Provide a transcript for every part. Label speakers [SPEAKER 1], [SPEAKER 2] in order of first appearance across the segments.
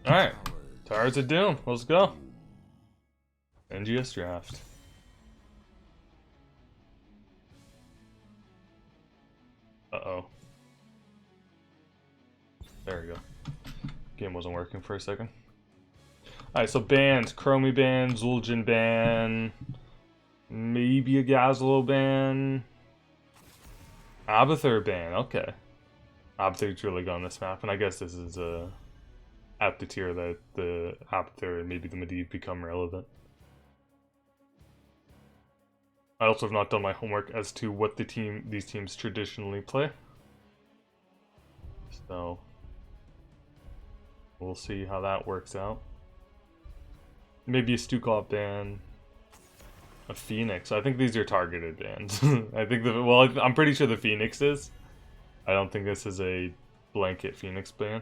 [SPEAKER 1] Alright. Towers of Doom. Let's go. NGS draft. Uh-oh. There we go. Game wasn't working for a second. Alright, so bans. Chromie ban, Zul'jin ban, maybe a Gazlo ban, Abathur ban, okay. Abathur's really good on this map, and I guess this is at the tier that the Abathur and maybe the Medivh become relevant. I also have not done my homework as to what these teams traditionally play. So we'll see how that works out. Maybe a Stukov ban, a Phoenix. I think these are targeted bans. I think I'm pretty sure the Phoenix is. I don't think this is a blanket Phoenix ban.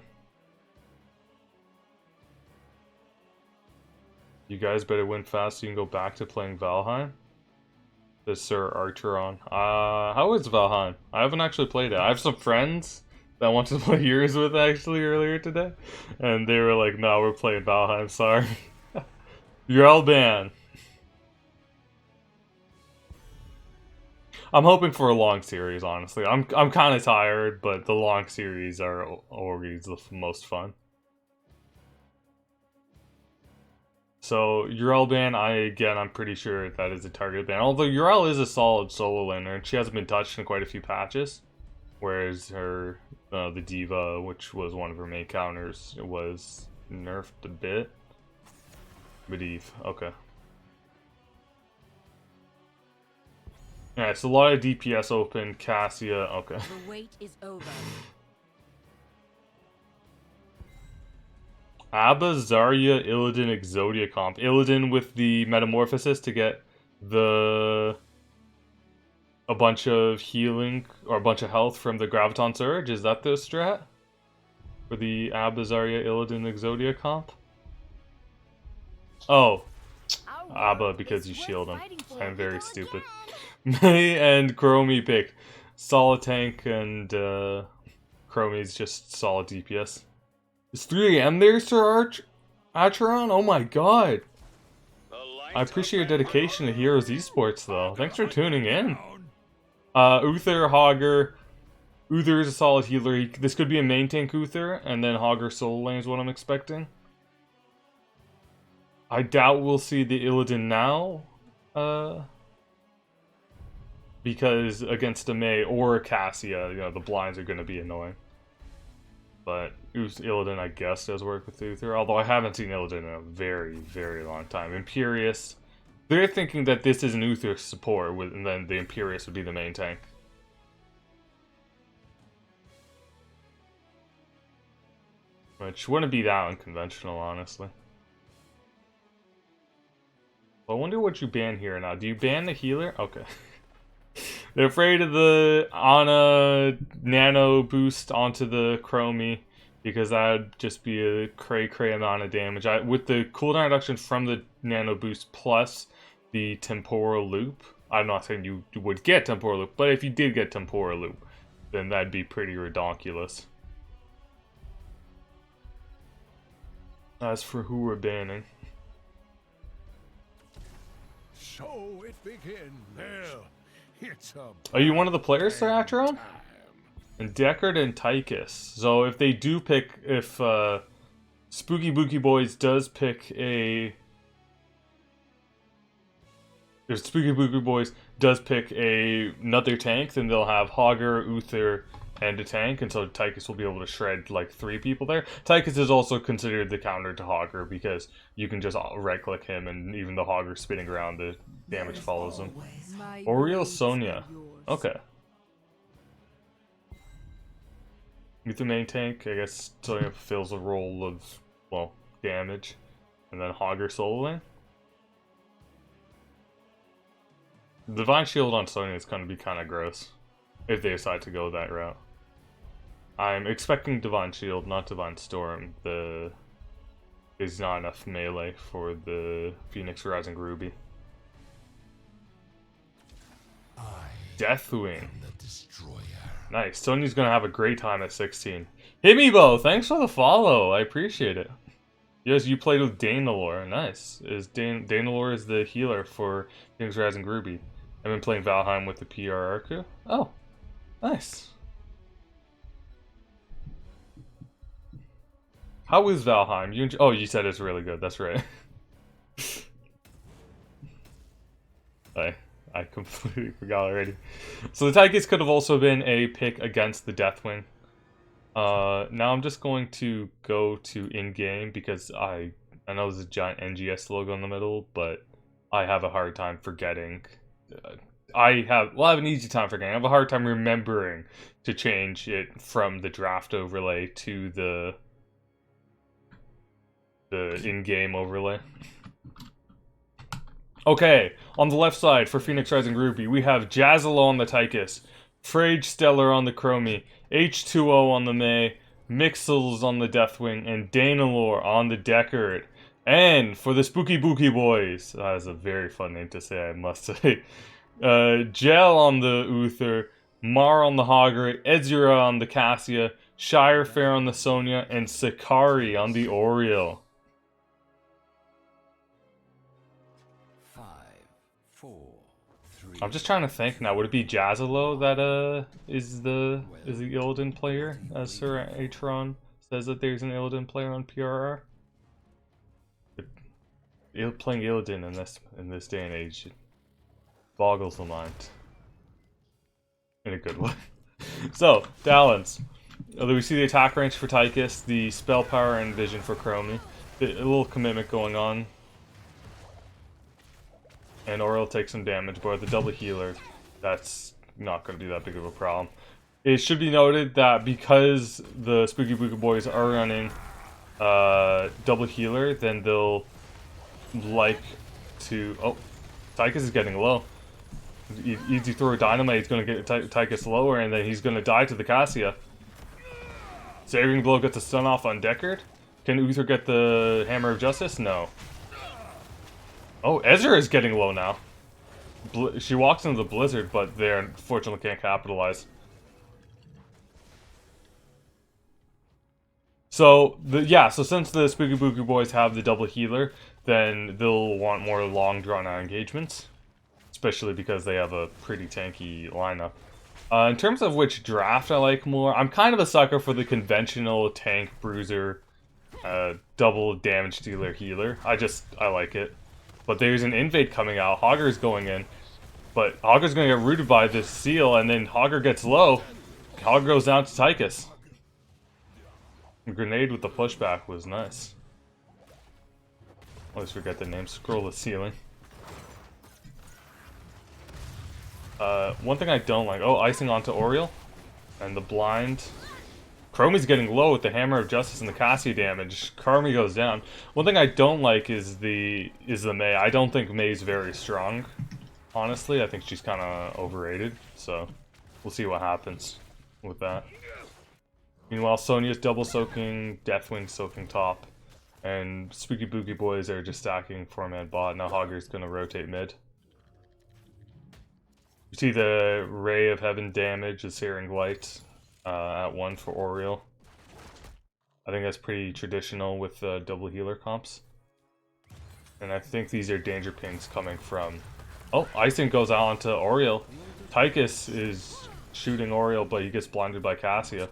[SPEAKER 1] You guys better win fast so you can go back to playing Valheim. Says Sir Archeron. How is Valheim? I haven't actually played it. I have some friends that I wanted to play yours with actually earlier today. And they were like, no, we're playing Valheim, sorry. You're all banned. I'm hoping for a long series, honestly. I'm kind of tired, but the long series are always the most fun. So Urel ban, I'm pretty sure that is a target ban. Although Urel is a solid solo laner, and she hasn't been touched in quite a few patches. Whereas her, the Diva, which was one of her main counters, was nerfed a bit. Medivh, okay. Alright, so a lot of DPS open, Cassia, okay.
[SPEAKER 2] The wait is over.
[SPEAKER 1] Abba, Zarya, Illidan, Exodia comp. Illidan with the Metamorphosis to get a bunch of healing, or a bunch of health from the Graviton Surge. Is that the strat? For the Abba, Zarya, Illidan, Exodia comp? Oh. Abba, because you shield him. I'm very stupid. May and Chromie pick solid tank, and Chromie's just solid DPS. Is 3 AM there, Sir Acheron? Oh my god. I appreciate your dedication to Heroes Esports, though. Thanks for tuning in. Uther, Hogger. Uther is a solid healer. This could be a main tank Uther, and then Hogger solo lane is what I'm expecting. I doubt we'll see the Illidan now. Because against a May or a Cassia, you know, the blinds are going to be annoying. But Illidan, I guess, does work with Uther. Although I haven't seen Illidan in a very, very long time. Imperious. They're thinking that this is an Uther support, and then the Imperious would be the main tank. Which wouldn't be that unconventional, honestly. I wonder what you ban here now. Do you ban the healer? Okay. They're afraid of the Ana nano boost onto the Chromie because that would just be a cray amount of damage. With the cooldown reduction from the nano boost plus the temporal loop, I'm not saying you would get temporal loop, but if you did get temporal loop, then that'd be pretty redonkulous. As for who we're banning.
[SPEAKER 3] So it begins.
[SPEAKER 1] Are you one of the players, Sir Acheron? And Deckard and Tychus. So if they do pick, if Spooky Booky Boys does pick a... If Spooky Booky Boys does pick another tank, then they'll have Hogger, Uther, and a tank, and so Tychus will be able to shred like 3 people there. Tychus is also considered the counter to Hogger because you can just right-click him, and even the Hogger spinning around, the damage follows him. Oriel Sonya. Okay. With the main tank, I guess Sonya fulfills a role of, well, damage. And then Hogger solo lane. Divine Shield on Sonya is going to be kind of gross. If they decide to go that route. I'm expecting Divine Shield, not Divine Storm. There's not enough melee for the Phoenix Rising Ruby. Deathwing. Nice. Sonya's gonna have a great time at 16. Himibo, thanks for the follow. I appreciate it. Yes, you played with Danalore. Nice. Danalore is the healer for Phoenix Rising Ruby. I've been playing Valheim with the PRR crew. Oh, nice. How is Valheim? Oh, you said it's really good. That's right. I completely forgot already. So the Tychus could have also been a pick against the Deathwing. Now I'm just going to go to in-game because I know there's a giant NGS logo in the middle, but I have a hard time forgetting. I have an easy time forgetting. I have a hard time remembering to change it from the draft overlay to the in-game overlay. Okay, on the left side for Phoenix Rising Ruby, we have Jazzalo on the Tychus, Frage Stellar on the Chromie, H2O on the May, Mixels on the Deathwing, and Danalore on the Deckard. And for the Spooky Booky Boys, that is a very fun name to say, I must say. Gel on the Uther, Mar on the Hogger, Ezra on the Cassia, Shirefair on the Sonya, and Sakari on the Oriole.
[SPEAKER 3] 5, 4, 3.
[SPEAKER 1] I'm just trying to think now. Would it be Jazzalo that is the Illidan player, as Sir Atron says that there's an Illidan player on PRR? Playing Illidan in this day and age boggles the mind in a good way. So Talons. We see the attack range for Tychus, the spell power and vision for Chromie. A little commitment going on. And Oriole takes some damage, but with the double healer, that's not going to be that big of a problem. It should be noted that because the Spooky Booky Boys are running double healer, then they'll like to... Oh, Tychus is getting low. Easy throw dynamite, he's going to get Tychus lower, and then he's going to die to the Cassia. Saving Blow gets a stun off on Deckard. Can Uther get the Hammer of Justice? No. Oh, Ezra is getting low now. She walks into the blizzard, but they unfortunately can't capitalize. So so since the Spooky Booky Boys have the double healer, then they'll want more long drawn out engagements, especially because they have a pretty tanky lineup. In terms of which draft I like more, I'm kind of a sucker for the conventional tank bruiser, double damage dealer healer. I like it. But there's an invade coming out. Hogger's going in. But Hogger's going to get rooted by this seal, and then Hogger gets low. Hogger goes down to Tychus. The grenade with the pushback was nice. Always forget the name. Scroll the ceiling. One thing I don't like. Oh, icing onto Oriole. And the blind. Chromie's getting low with the Hammer of Justice and the Cassia damage. Chromie goes down. One thing I don't like is the May. I don't think May's very strong. Honestly, I think she's kind of overrated. So, we'll see what happens with that. Meanwhile, Sonya's double soaking, Deathwing soaking top. And Spooky Booky Boys are just stacking 4-man bot. Now Hogger's going to rotate mid. You see the Ray of Heaven damage, the Searing Light. At 1 for Oriole. I think that's pretty traditional with double healer comps. And I think these are danger pings coming from... Oh, icing goes out onto Oriole. Tychus is shooting Oriole, but he gets blinded by Cassia.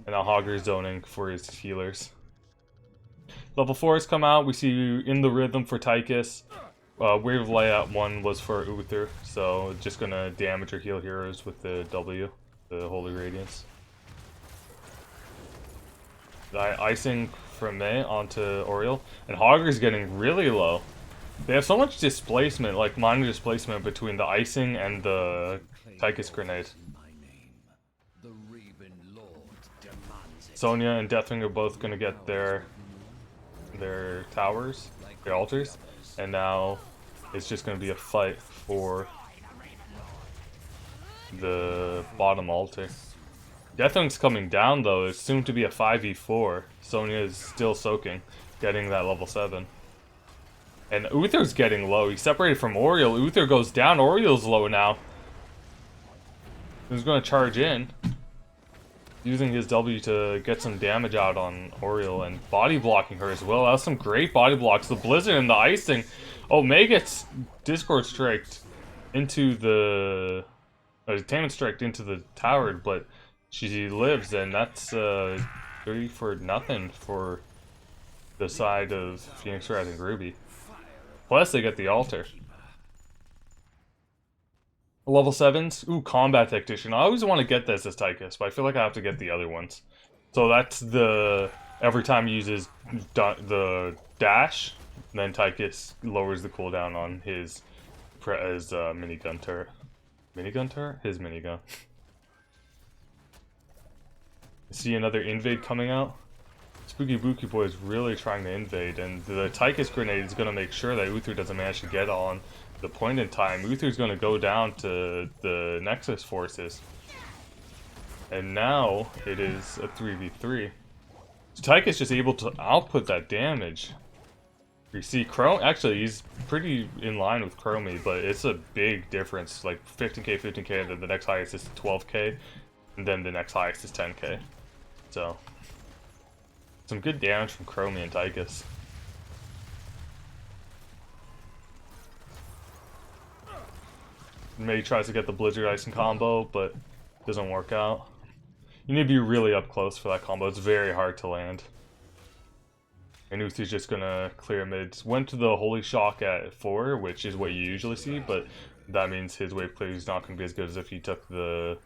[SPEAKER 1] And now Hogger's zoning for his healers. Level 4s come out. We see in the rhythm for Tychus. Wave of Light at 1 was for Uther, so just gonna damage or heal heroes with the W, the Holy Radiance. Icing from May onto Oriole, and Hogger's getting really low. They have so much displacement, like minor displacement between the icing and the Tychus grenade. Sonya and Deathwing are both gonna get their towers, their altars, and now it's just gonna be a fight for the bottom altar. Deathwing's coming down though. It's soon to be a 5v4. Sonya is still soaking, getting that level 7. And Uther's getting low. He's separated from Oriole. Uther goes down. Oriole's low now. Who's going to charge in? using his W to get some damage out on Oriole and body blocking her as well. That was some great body blocks. The Blizzard and the icing. Oh, May gets Discord striked into the Attainment striked into the tower, but she lives, and that's 3 for nothing for the side of Phoenix Rising Ruby. Plus, they get the altar. Level 7s? Ooh, Combat Tactician. I always want to get this as Tychus, but I feel like I have to get the other ones. So that's the... Every time he uses the dash, then Tychus lowers the cooldown on his minigun turret. Minigun turret? His minigun. See another invade coming out? Spooky Booky Boy is really trying to invade, and the Tychus grenade is going to make sure that Uther doesn't manage to get on the point in time. Uther's going to go down to the Nexus forces. And now it is a 3v3. So Tychus just able to output that damage. You see, actually, he's pretty in line with Chromie, but it's a big difference. Like 15k, 15k, and then the next highest is 12k, and then the next highest is 10k. So, some good damage from Chromie and Tychus. May tries to get the Blizzard Icing combo, but doesn't work out. You need to be really up close for that combo. It's very hard to land. And Uther's just gonna clear mid. Went to the Holy Shock at 4, which is what you usually see, but that means his wave clear is not gonna be as good as if he took the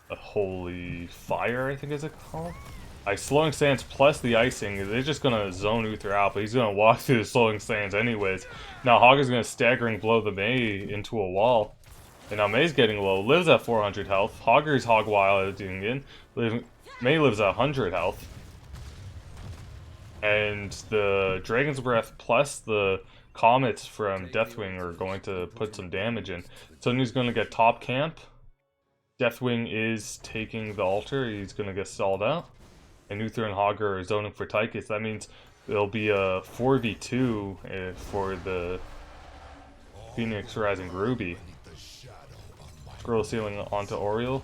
[SPEAKER 1] Holy Fire, I think is it called? Slowing Sands plus the icing, they're just gonna zone Uther out, but he's gonna walk through the Slowing Sands anyways. Now Hogger's gonna staggering blow the May into a wall. And now May's getting low, lives at 400 health. Hogger's hog wilding in. May lives at 100 health. And the Dragon's Breath plus the Comets from Deathwing are going to put some damage in. Sonya's going to get top camp. Deathwing is taking the altar. He's going to get stalled out. And Uther and Hogger are zoning for Tychus. That means it'll be a 4v2 for the Phoenix Rising Ruby. Scroll Ceiling onto Oriole.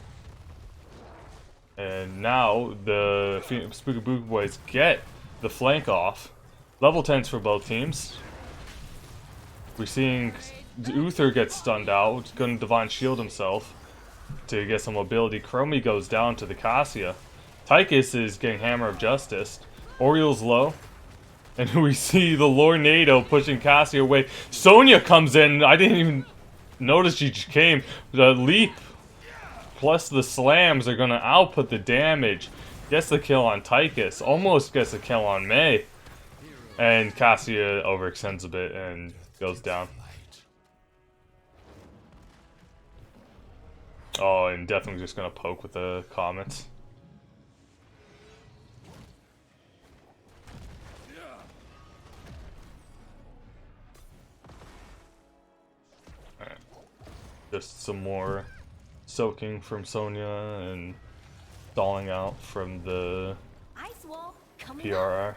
[SPEAKER 1] And now the Spooky Booky Boys get the flank off. Level 10s for both teams. We're seeing Uther get stunned out. Going to Divine Shield himself to get some mobility. Chromie goes down to the Cassia. Tychus is getting Hammer of Justice. Oriole's low. And we see the Lornado pushing Cassia away. Sonya comes in. I didn't even notice she came. The leap plus the slams are going to output the damage. Gets the kill on Tychus. Almost gets the kill on May. And Cassia overextends a bit and goes down. Oh, and definitely just going to poke with the Comets. Alright. Just some more soaking from Sonya and stalling out from the PRR.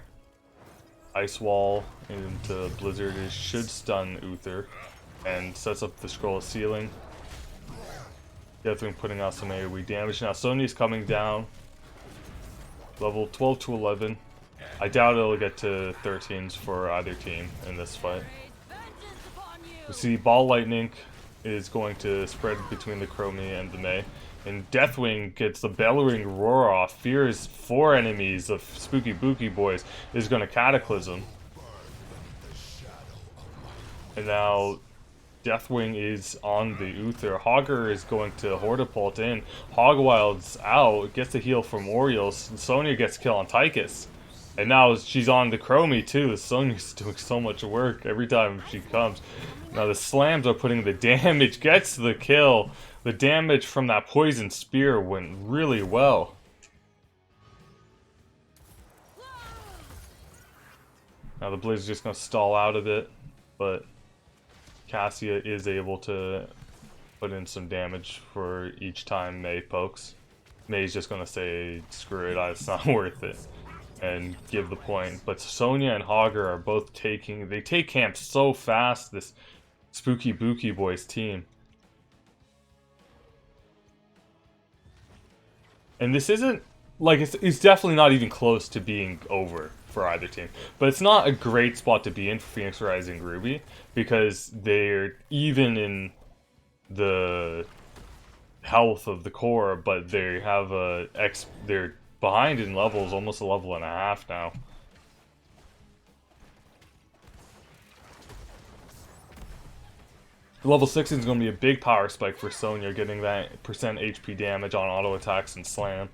[SPEAKER 1] Ice Wall into Blizzard should stun Uther and sets up the Scroll Ceiling. Definitely putting out some AoE damage. Now Sonya's coming down. Level 12 to 11. I doubt it'll get to 13s for either team in this fight. We see Ball Lightning is going to spread between the Chromie and the May. And Deathwing gets the Bellowing Roar off, fears 4 enemies of Spooky Booky Boys, is going to Cataclysm. And now Deathwing is on the Uther. Hogger is going to Hortipult in. Hogwild's out, gets a heal from Orioles. Sonya gets kill on Tychus. And now she's on the Chromie too. Sonya's doing so much work every time she comes. Now the slams are putting the damage, gets the kill. The damage from that poison spear went really well. Now the Blaze is just going to stall out of it, but Cassia is able to put in some damage for each time May pokes. May's just going to say, screw it, it's not worth it, and give the point. But Sonya and Hogger are both they take camp so fast, this Spooky Booky Boys team. And this isn't like it's definitely not even close to being over for either team. But it's not a great spot to be in for Phoenix Rising Ruby because they're even in the health of the core, but they have they're behind in levels, almost a level and a half now. Level 16 is going to be a big power spike for Sonya, getting that percent HP damage on auto attacks and slam.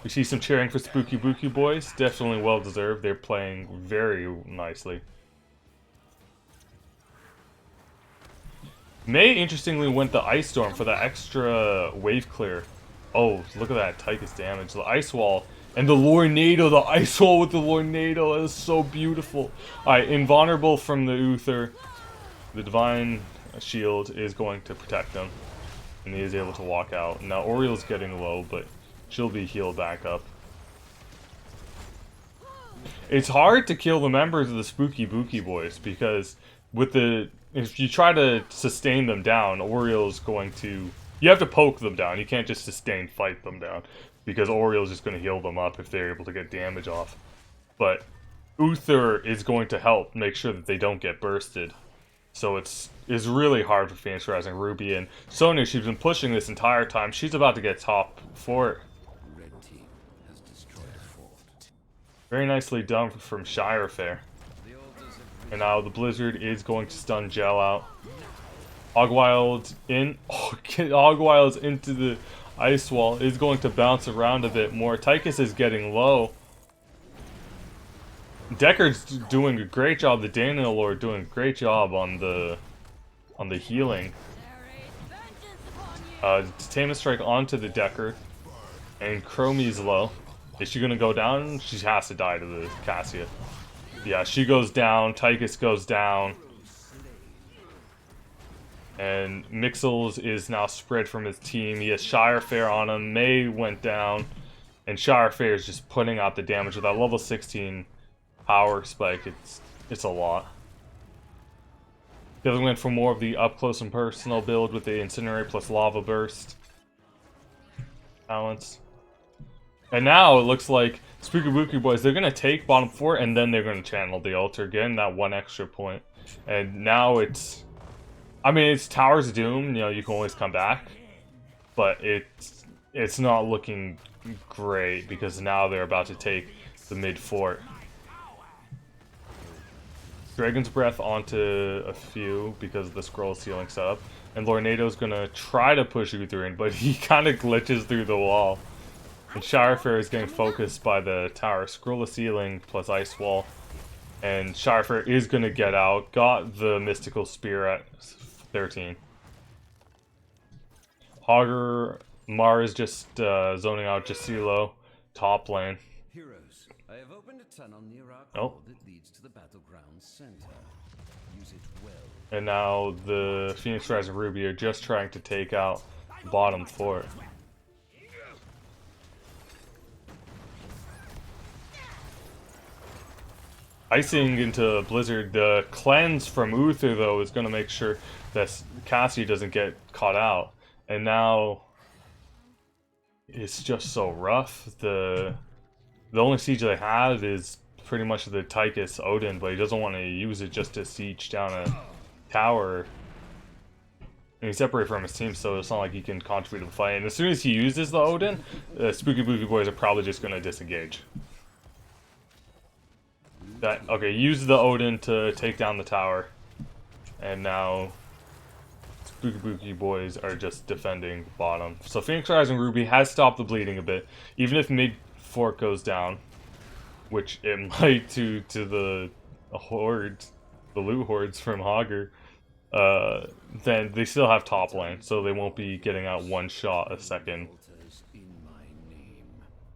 [SPEAKER 1] We see some cheering for Spooky Booky boys, definitely well deserved. They're playing very nicely. May interestingly went the Ice Storm for the extra wave clear. Oh, look at that Tychus damage. The Ice Wall and the Lornado, the Ice Wall with the Lornado, that is so beautiful. Alright, invulnerable from the Uther. The Divine Shield is going to protect him. And he is able to walk out. Now Oriel's getting low, but she'll be healed back up. It's hard to kill the members of the Spooky Booky boys because with the if you try to sustain them down, Oriel's going to you have to poke them down. You can't just sustain fight them down because Oriel's just going to heal them up if they're able to get damage off. But Uther is going to help make sure that they don't get bursted. So it's really hard for Phoenix Rising Ruby, and Sonya, she's been pushing this entire time. She's about to get top fort.
[SPEAKER 3] Red team has destroyed a fort.
[SPEAKER 1] Very nicely done from Shire Fair. And now the Blizzard is going to stun Gel out. Ogwild in. Oh, Ogwild's into the Ice Wall. Is going to bounce around a bit more. Tychus is getting low. Deckard's doing a great job. The Daniel Lord doing a great job on the healing. Detainment Strike onto the Deckard. And Chromie's low. Is she gonna go down? She has to die to the Cassia. Yeah, she goes down. Tychus goes down. And Mixels is now spread from his team. He has Shire Fair on him. May went down. And Shire Fair is just putting out the damage with that level 16 power spike. It's a lot. The other went for more of the up close and personal build with the Incinerate plus Lava Burst balance. And now it looks like Spooky Booky boys, they're gonna take bottom fort and then they're gonna channel the altar again, that one extra point. And now it's Tower's of Doom, you know, you can always come back. But it's not looking great because now they're about to take the mid fort. Dragon's Breath onto a few because of the scroll ceiling setup. And Lornado's gonna try to push Uther in, but he kind of glitches through the wall. And Shire Fair is getting focused by the tower. Scroll of ceiling plus Ice Wall. And Shire Fair is gonna get out. Got the Mystical Spear at 13. Hogger, Mars just zoning out Jasilo, top lane.
[SPEAKER 3] Heroes, I have opened a tunnel near our
[SPEAKER 1] Oh.
[SPEAKER 3] core that leads to the battleground center. Use it well.
[SPEAKER 1] And now the Phoenix Rising Ruby are just trying to take out bottom fort. Icing into Blizzard. The cleanse from Uther, though, is going to make sure that Cassie doesn't get caught out. And now it's just so rough. The only siege they have is pretty much the Tychus Odin, but he doesn't want to use it just to siege down a tower. And he's separated from his team, so it's not like he can contribute to the fight. And as soon as he uses the Odin, the Spooky Booky boys are probably just going to disengage. Okay, use the Odin to take down the tower. And now Spooky Booky boys are just defending bottom. So Phoenix Rising Ruby has stopped the bleeding a bit. Even if mid fort goes down, which it might to the hordes, the loot hordes from Hogger, then they still have top lane, so they won't be getting out one shot a second.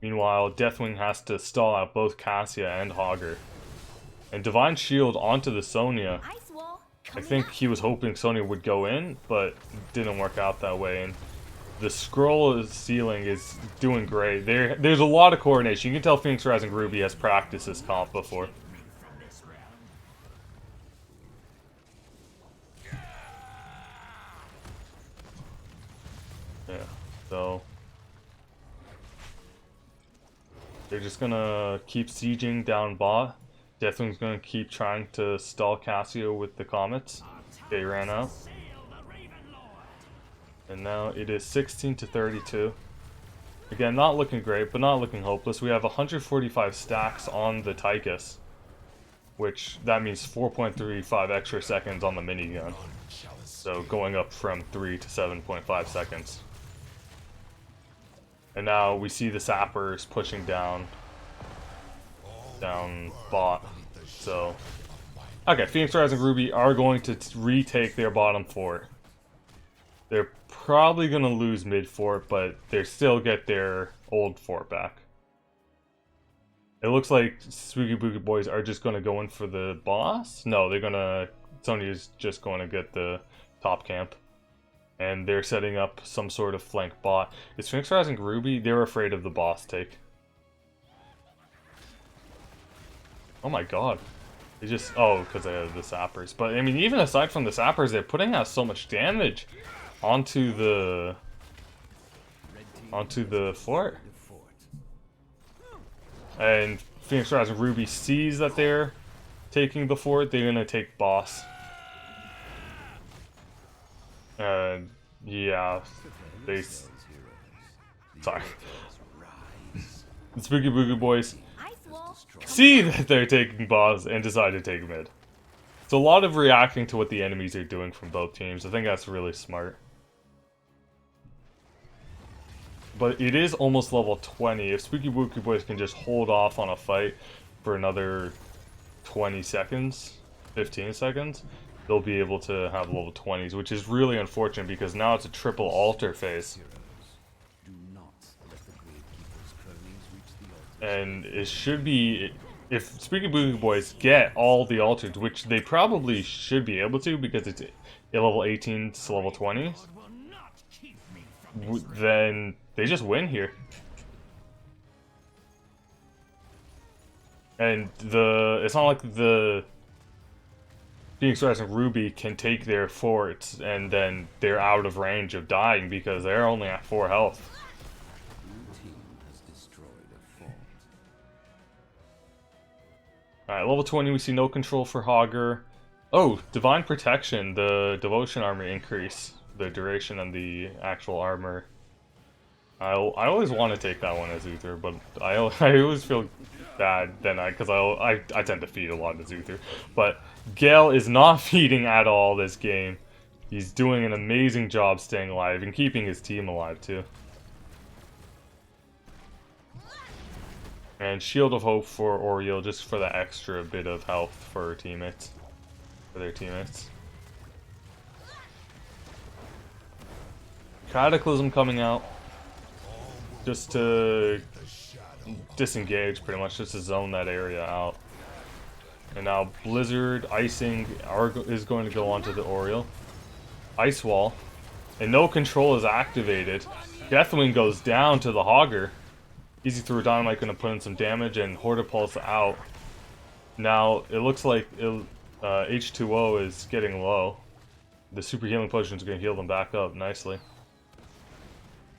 [SPEAKER 1] Meanwhile, Deathwing has to stall out both Cassia and Hogger. And Divine Shield onto the Sonya. I think he was hoping Sonya would go in, but didn't work out that way. And the scroll ceiling is doing great. There's a lot of coordination. You can tell Phoenix Rising Ruby has practiced this comp before. Yeah, so They're just gonna keep sieging down bot. Deathwing's gonna keep trying to stall Cassio with the comets. They ran out. And now it is 16 to 32. Again, not looking great, but not looking hopeless. We have 145 stacks on the Tychus, which that means 4.35 extra seconds on the minigun. So going up from 3 to 7.5 seconds. And now we see the sappers pushing down bot. So okay, Phoenix Rising Ruby are going to retake their bottom fort. They're probably going to lose mid fort, but they still get their old fort back. It looks like Spooky Booky Boys are just going to go in for the boss. No, they're going to... Sony is just going to get the top camp. And they're setting up some sort of flank bot. Is Phoenix Rising Ruby? They're afraid of the boss take. Oh my god. They just... Oh, because they have the sappers. But, I mean, even aside from the sappers, they're putting out so much damage onto the fort. And Phoenix Rising Ruby sees that they're taking the fort. They're gonna take boss. And yeah, they... Sorry. The Spooky Boogie Boys see that they're taking boss and decide to take mid. It's a lot of reacting to what the enemies are doing from both teams. I think that's really smart. But it is almost level 20. If Spooky Booky Boys can just hold off on a fight for another 20 seconds, 15 seconds, they'll be able to have level 20s, which is really unfortunate because now it's a triple altar phase. And it should be... If Spooky Booky Boys get all the altars, which they probably should be able to because it's a level 18 to level 20s, then they just win here. And it's not like the Phoenix Rising Ruby can take their forts and then they're out of range of dying because they're only at 4 health. Alright, level 20 we see no control for Hogger. Oh, Divine Protection, the Devotion armor increase. The duration and the actual armor. I always want to take that one as Uther, but I always feel bad then because I tend to feed a lot as Uther. But Gale is not feeding at all this game. He's doing an amazing job staying alive and keeping his team alive too. And Shield of Hope for Oriole just for the extra bit of health for her teammates. For their teammates. Cataclysm coming out just to disengage pretty much, just to zone that area out. And now Blizzard, Icing is going to go onto the Oriole. Ice Wall. And no control is activated. Deathwing goes down to the Hogger. Easy through Dynamite going to put in some damage and Hortipulse out. Now it looks like H2O is getting low. The Super Healing Potion is going to heal them back up nicely.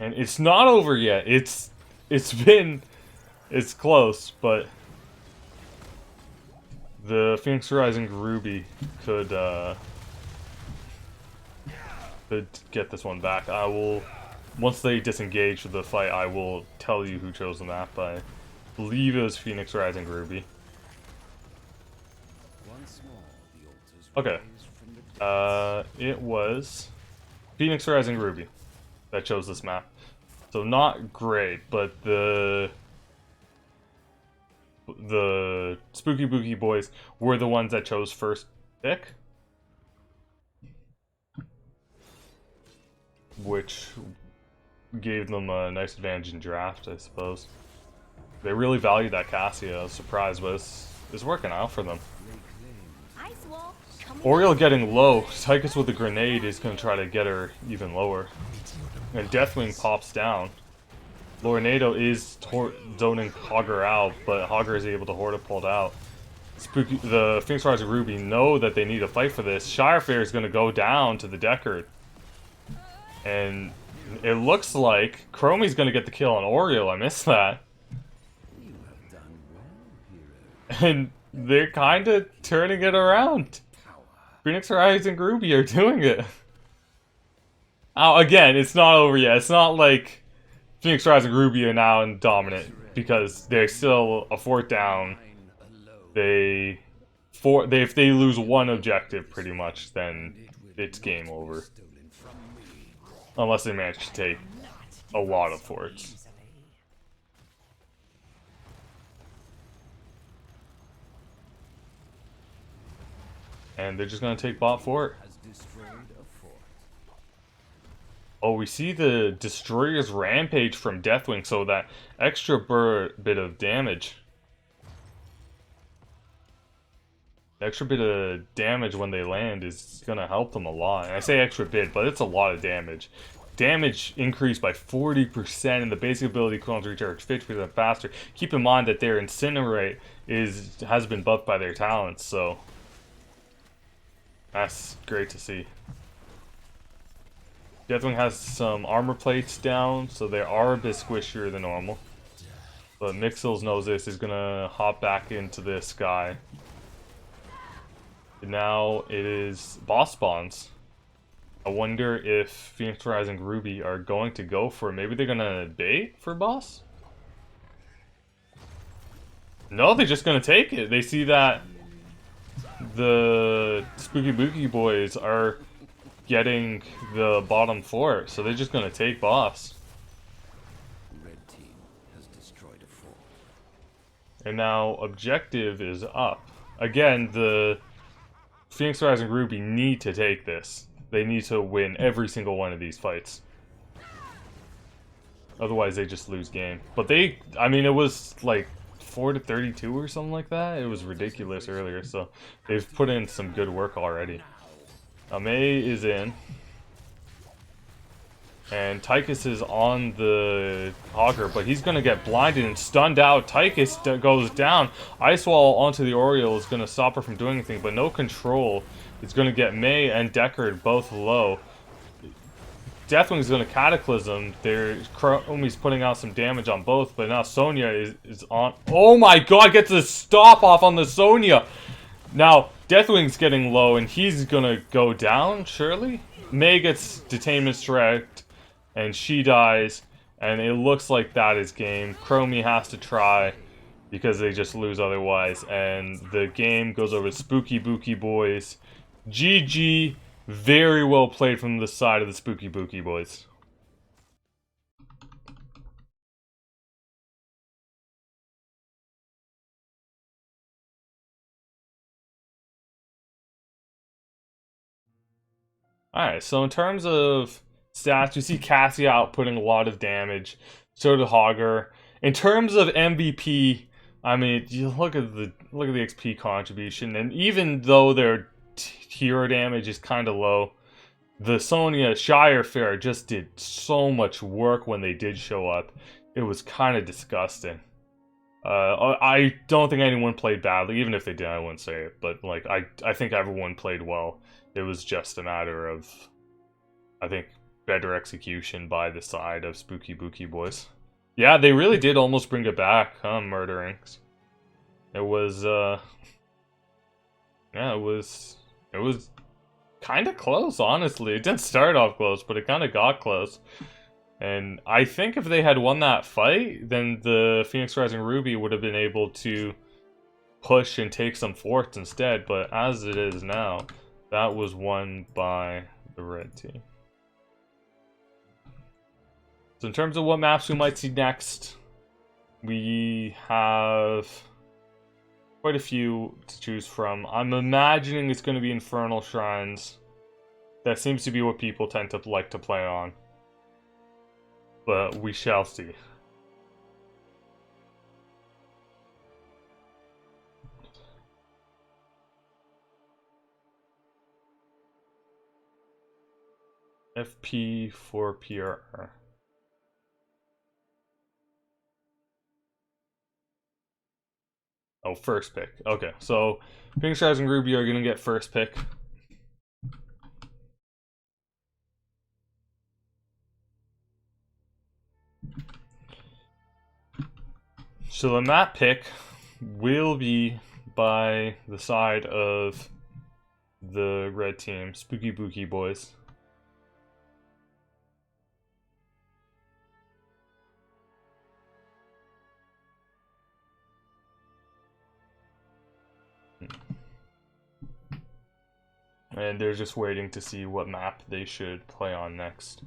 [SPEAKER 1] And it's not over yet. It's close, but the Phoenix Rising Ruby could get this one back. I will, once they disengage the fight, I will tell you who chose the map. I believe it was Phoenix Rising Ruby. Okay. It was Phoenix Rising Ruby that chose this map. So not great, but the Spooky Booky Boys were the ones that chose first pick. Which gave them a nice advantage in draft, I suppose. They really valued that Cassio. I was surprised, but it's working out for them. Oriole getting low. Tychus with the grenade is going to try to get her even lower. And Deathwing pops down. Lornado is zoning Hogger out, but Hogger is able to Hortipulse out. The Phoenix Rising Ruby know that they need to fight for this. Shirefair is going to go down to the Deckard. And it looks like Chromie's going to get the kill on Oriole. I missed that. And they're kind of turning it around. Phoenix Rising Ruby are doing it. Oh, again, it's not over yet. It's not like Phoenix Rising Ruby are now in dominant because they're still a fort down. If they lose one objective, pretty much, then it's game over. Unless they manage to take a lot of forts. And they're just gonna take bot fort. Oh, we see the Destroyer's Rampage from Deathwing, so that extra bit of damage. The extra bit of damage when they land is gonna help them a lot. And I say extra bit, but it's a lot of damage. Damage increased by 40%, and the basic ability cooldowns recharge 50% faster. Keep in mind that their Incinerate has been buffed by their talents, so that's great to see. Deathwing has some armor plates down, so they are a bit squishier than normal. But Mixels knows this, is gonna hop back into this guy. And now it is boss spawns. I wonder if Phoenix Rising Ruby are going to go for it. Maybe they're gonna bait for boss? No, they're just gonna take it. They see that the Spooky Booky boys are getting the bottom fort, so they're just gonna take boss.
[SPEAKER 3] Red team has destroyed a fort.
[SPEAKER 1] And now objective is up. Again, the Phoenix Rising Ruby need to take this. They need to win every single one of these fights. Otherwise they just lose game. But I mean, it was like 4-32 or something like that. It was ridiculous earlier, so they've put in some good work already. May is in. And Tychus is on the Hogger, but he's going to get blinded and stunned out. Tychus goes down. Ice Wall onto the Oriole is going to stop her from doing anything, but no control. It's going to get May and Deckard both low. Deathwing's going to Cataclysm. Chromie's putting out some damage on both, but now Sonya is on. Oh my god, gets a stop off on the Sonya! Now, Deathwing's getting low, and he's gonna go down, surely? May gets Detainment Strike, and she dies, and it looks like that is game. Chromie has to try, because they just lose otherwise, and the game goes over to Spooky Booky boys. GG, very well played from the side of the Spooky Booky boys. Alright, so in terms of stats, you see Cassia outputting a lot of damage. So did Hogger. In terms of MVP, I mean, you look at the XP contribution, and even though their hero damage is kind of low, the Sonya Shire Fair just did so much work when they did show up. It was kind of disgusting. I don't think anyone played badly. Even if they did, I wouldn't say it. But like, I think everyone played well. It was just a matter of, I think, better execution by the side of Spooky Booky boys. Yeah, they really did almost bring it back, huh, murdering. It was, yeah, it was kind of close, honestly. It didn't start off close, but it kind of got close. And I think if they had won that fight, then the Phoenix Rising Ruby would have been able to push and take some forts instead. But as it is now, that was won by the red team. So in terms of what maps we might see next, we have quite a few to choose from. I'm imagining it's going to be Infernal Shrines. That seems to be what people tend to like to play on. But we shall see. FP for PRR. Oh, first pick. Okay, so Phoenix Rising Ruby are going to get first pick. So the map pick will be by the side of the red team, Spooky Booky Boys. And they're just waiting to see what map they should play on next.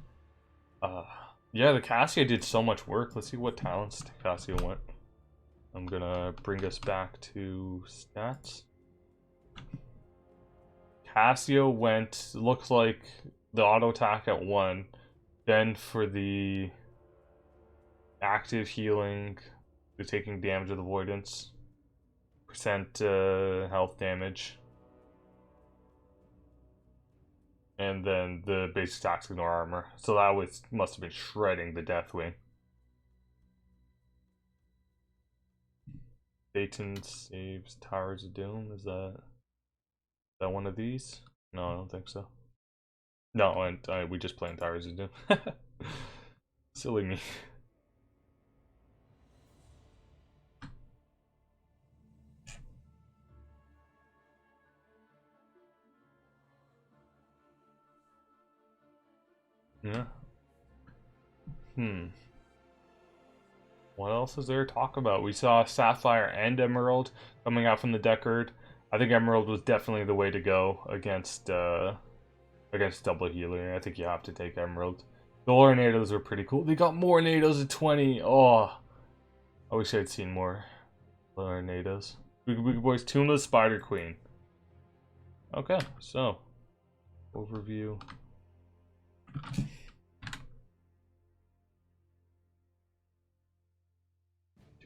[SPEAKER 1] Yeah, the Cassia did so much work. Let's see what talents Cassia went. I'm gonna bring us back to stats. Cassia went, looks like the auto attack at 1. Then for the active healing, the taking damage with avoidance, percent health damage. And then the basic attacks ignore armor. So that must have been shredding the Deathwing. Dayton saves Towers of Doom. Is that one of these? No, I don't think so. No, and we just playing Towers of Doom. Silly me. Yeah. What else is there to talk about? We saw Sapphire and Emerald coming out from the Deckard. I think Emerald was definitely the way to go against double healer. I think you have to take Emerald. The Tornadoes were pretty cool. They got more Nados at 20. Oh, I wish I'd seen more Tornadoes. Booky Boys, Tomb of the Spider Queen. Okay, so overview.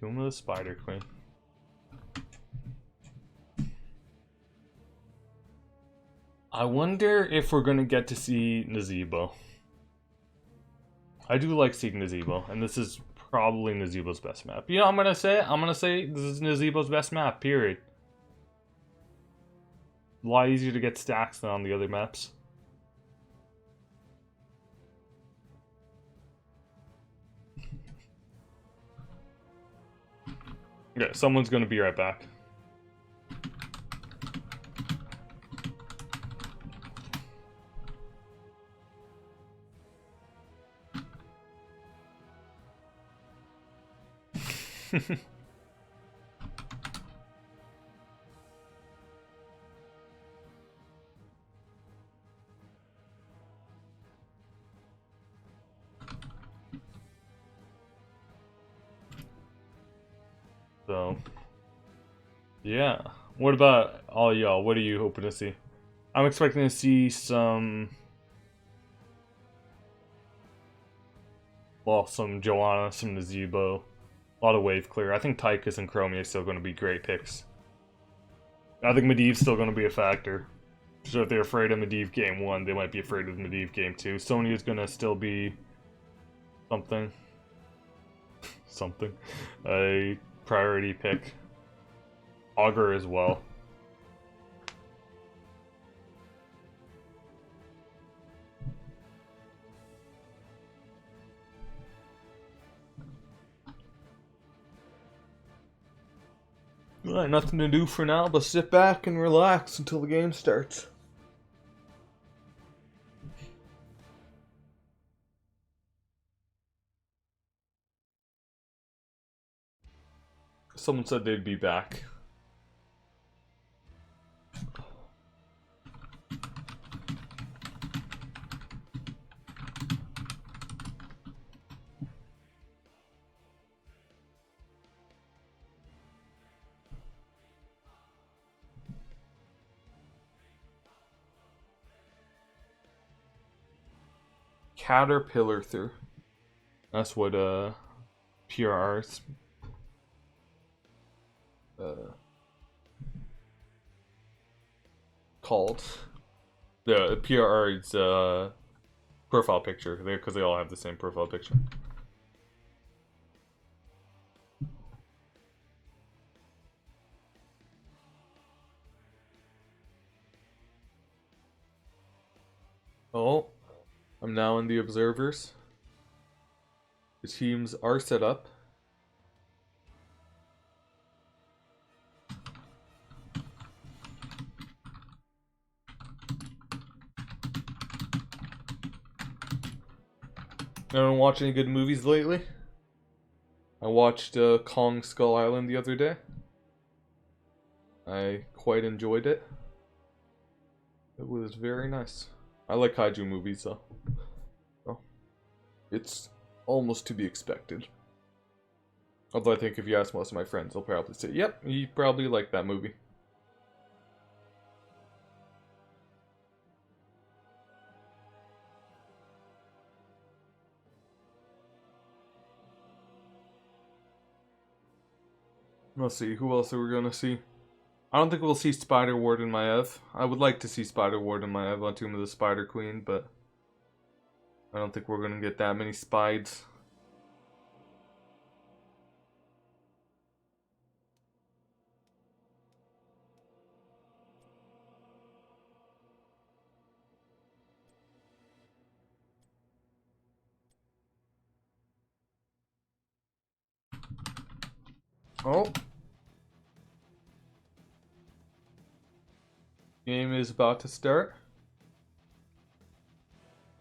[SPEAKER 1] Tomb of the Spider Queen. I wonder if we're gonna get to see Nazebo. I do like seeing Nazebo, and this is probably Nazebo's best map. You know, I'm gonna say this is Nazebo's best map. Period. A lot easier to get stacks than on the other maps. Okay, someone's gonna be right back. So, yeah. What about all y'all? What are you hoping to see? I'm expecting to see some... Well, some Joanna, some Nazebo. A lot of wave clear. I think Tychus and Chromie are still going to be great picks. I think Medivh's still going to be a factor. So if they're afraid of Medivh Game 1, they might be afraid of Medivh Game 2. Sonya's going to still be... something. Something. A priority pick. Augur as well. Alright, nothing to do for now, but sit back and relax until the game starts. Someone said they'd be back. Caterpillar through. That's what PRR's called. The PRR's profile picture, because they all have the same profile picture. Oh, I'm now in the observers. The teams are set up. Anyone watch any good movies lately? I watched Kong Skull Island the other day. I quite enjoyed it. It was very nice. I like kaiju movies though. So, it's almost to be expected. Although I think if you ask most of my friends, they'll probably say, yep, you probably like that movie. Let's see, who else are we gonna see? I don't think we'll see Spider-Warden Maev. I would like to see Spider-Warden Maev on Tomb of the Spider Queen, but I don't think we're gonna get that many Spides. Oh. Game is about to start.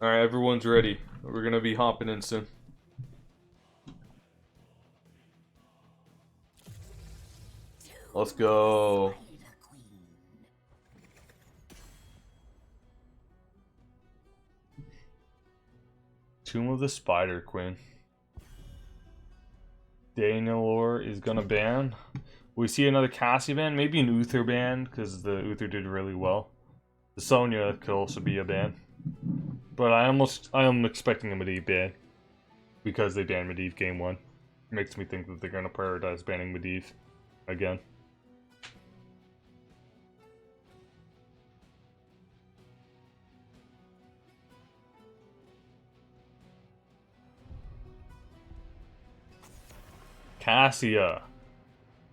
[SPEAKER 1] Alright, everyone's ready. We're gonna be hopping in soon. Let's go. Tomb of the Spider Queen. Dainalor is gonna ban. We see another Cassie ban, maybe an Uther ban, because the Uther did really well. The Sonya could also be a ban. But I am expecting a Medivh ban. Because they banned Medivh game 1. It makes me think that they're gonna prioritize banning Medivh again. Cassia.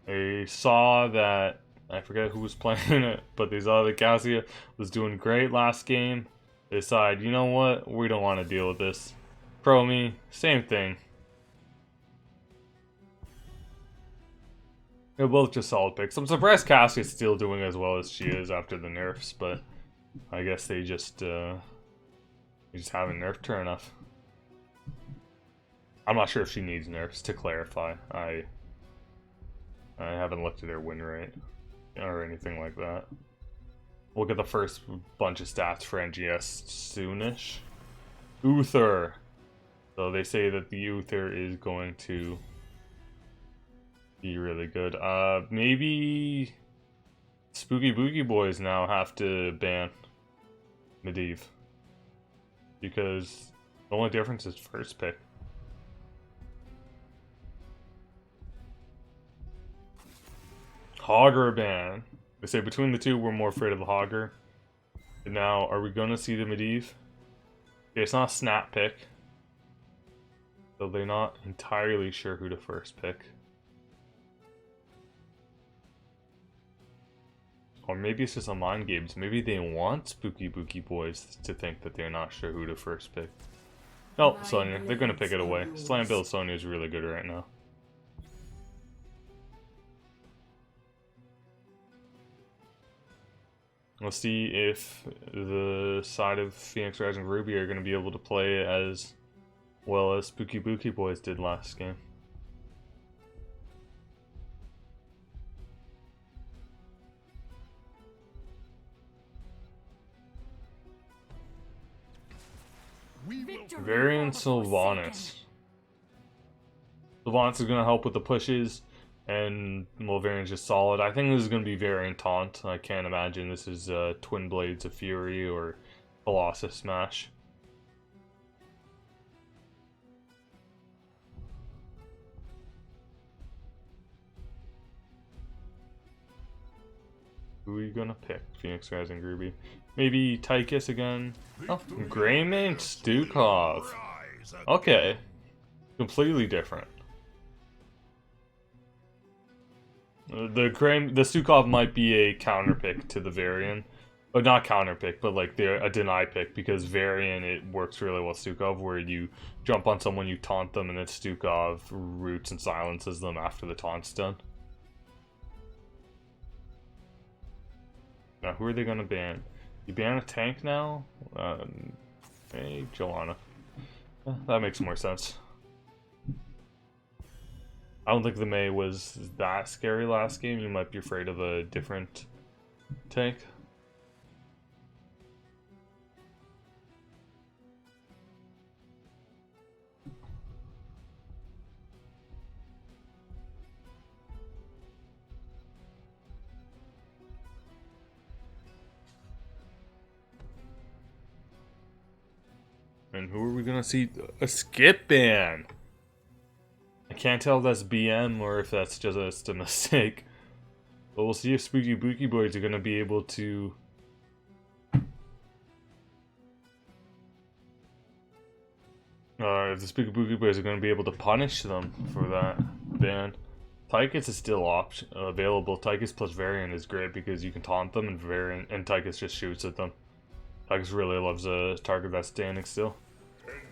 [SPEAKER 1] They saw that, I forget who was playing it, but they saw that Cassia was doing great last game. They decided, you know what, we don't want to deal with this. Chromie, same thing. They're both just solid picks. I'm surprised Cassia's still doing as well as she is after the nerfs, but I guess they just haven't nerfed her enough. I'm not sure if she needs nerfs, to clarify. I haven't looked at her win rate or anything like that. We'll get the first bunch of stats for NGS soonish. Uther. So they say that the Uther is going to be really good. Maybe Spooky Booky Boys now have to ban Medivh. Because the only difference is first pick. Hogger ban. They say between the two, we're more afraid of the Hogger. And now, are we going to see the Medivh? Okay, it's not a snap pick. So they're not entirely sure who to first pick. Or maybe it's just a mind games. Maybe they want Spooky Booky Boys to think that they're not sure who to first pick. No, Sonya. They're going to pick it away. Slam Bill Sonya is really good right now. We'll see if the side of Phoenix Rising Ruby are going to be able to play as well as Spooky Booky Boys did last game. Variant Sylvanas. Sylvanas is going to help with the pushes. And Variant's just solid. I think this is going to be Variant Taunt. I can't imagine this is Twin Blades of Fury or Colossus Smash. Who are you going to pick? Phoenix Rising Ruby. Maybe Tychus again. Oh, Greymane Stukov. Okay. Completely different. The Stukov might be a counter pick to the Varian. But not counter pick, but like a deny pick, because Varian, it works really well with Stukov, where you jump on someone, you taunt them, and then Stukov roots and silences them after the taunt's done. Now, who are they going to ban? You ban a tank now? Hey, Joanna. That makes more sense. I don't think the Mei was that scary last game. You might be afraid of a different tank. And who are we gonna see? A skip ban! I can't tell if that's BM or if that's just a mistake. But we'll see if Spooky Booky Boys are gonna be able to... if the Spooky Booky Boys are gonna be able to punish them for that ban. Tychus is still available. Tychus plus Varian is great because you can taunt them and Tychus just shoots at them. Tychus really loves a target that's standing still.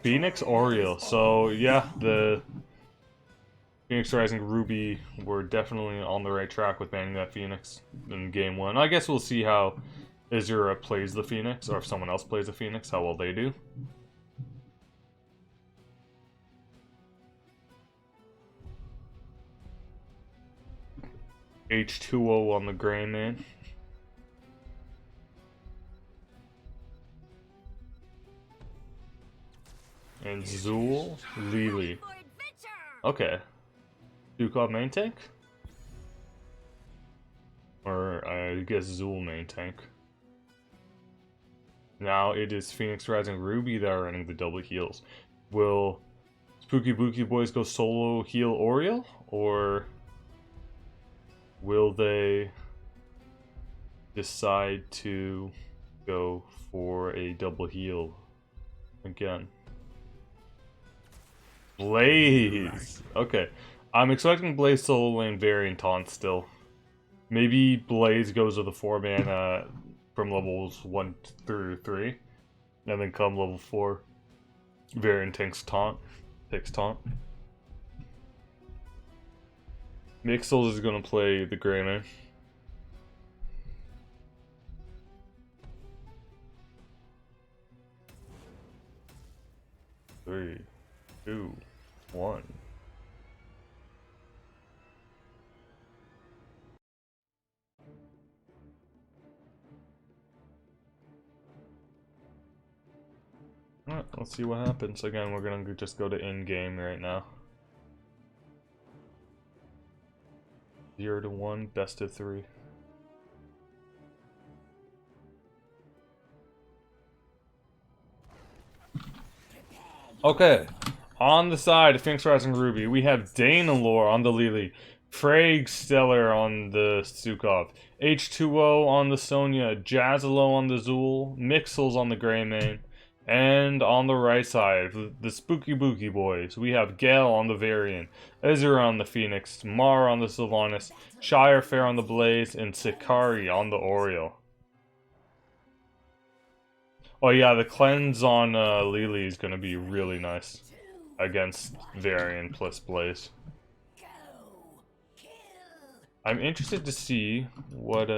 [SPEAKER 1] Phoenix Oriole. So yeah, the Phoenix Rising Ruby were definitely on the right track with banning that Phoenix in game 1. I guess we'll see how Azura plays the Phoenix, or if someone else plays the Phoenix, how well they do. H2O on the Gray Man. And Zool, Lily. Okay. Dukov main tank? Or I guess Zool main tank. Now it is Phoenix Rising Ruby that are running the double heals. Will Spooky Booky Boys go solo heal Oriole? Or will they decide to go for a double heal again? Blaze! Okay. I'm expecting Blaze solo lane Varian taunt still. Maybe Blaze goes with a 4-man from levels 1 through 3. And then come level 4, Varian takes taunt. Mixels is gonna play the Grey Man. Three, 2, 1. Alright, let's see what happens. Again, we're gonna just go to in-game right now. 0 to 1, best of 3. Okay, on the side of Phoenix Rising Ruby, we have Danalore on the Lily, Frag Stellar on the Sukov, H2O on the Sonya, Jazzalo on the Zool, Mixels on the Greymane, and on the right side, the Spooky Booky Boys, we have Gale on the Varian, Azura on the Phoenix, Mar on the Sylvanas, Shire Fair on the Blaze, and Sikari on the Oriole. Oh yeah, the cleanse on Lily is gonna be really nice against Varian plus Blaze. I'm interested to see what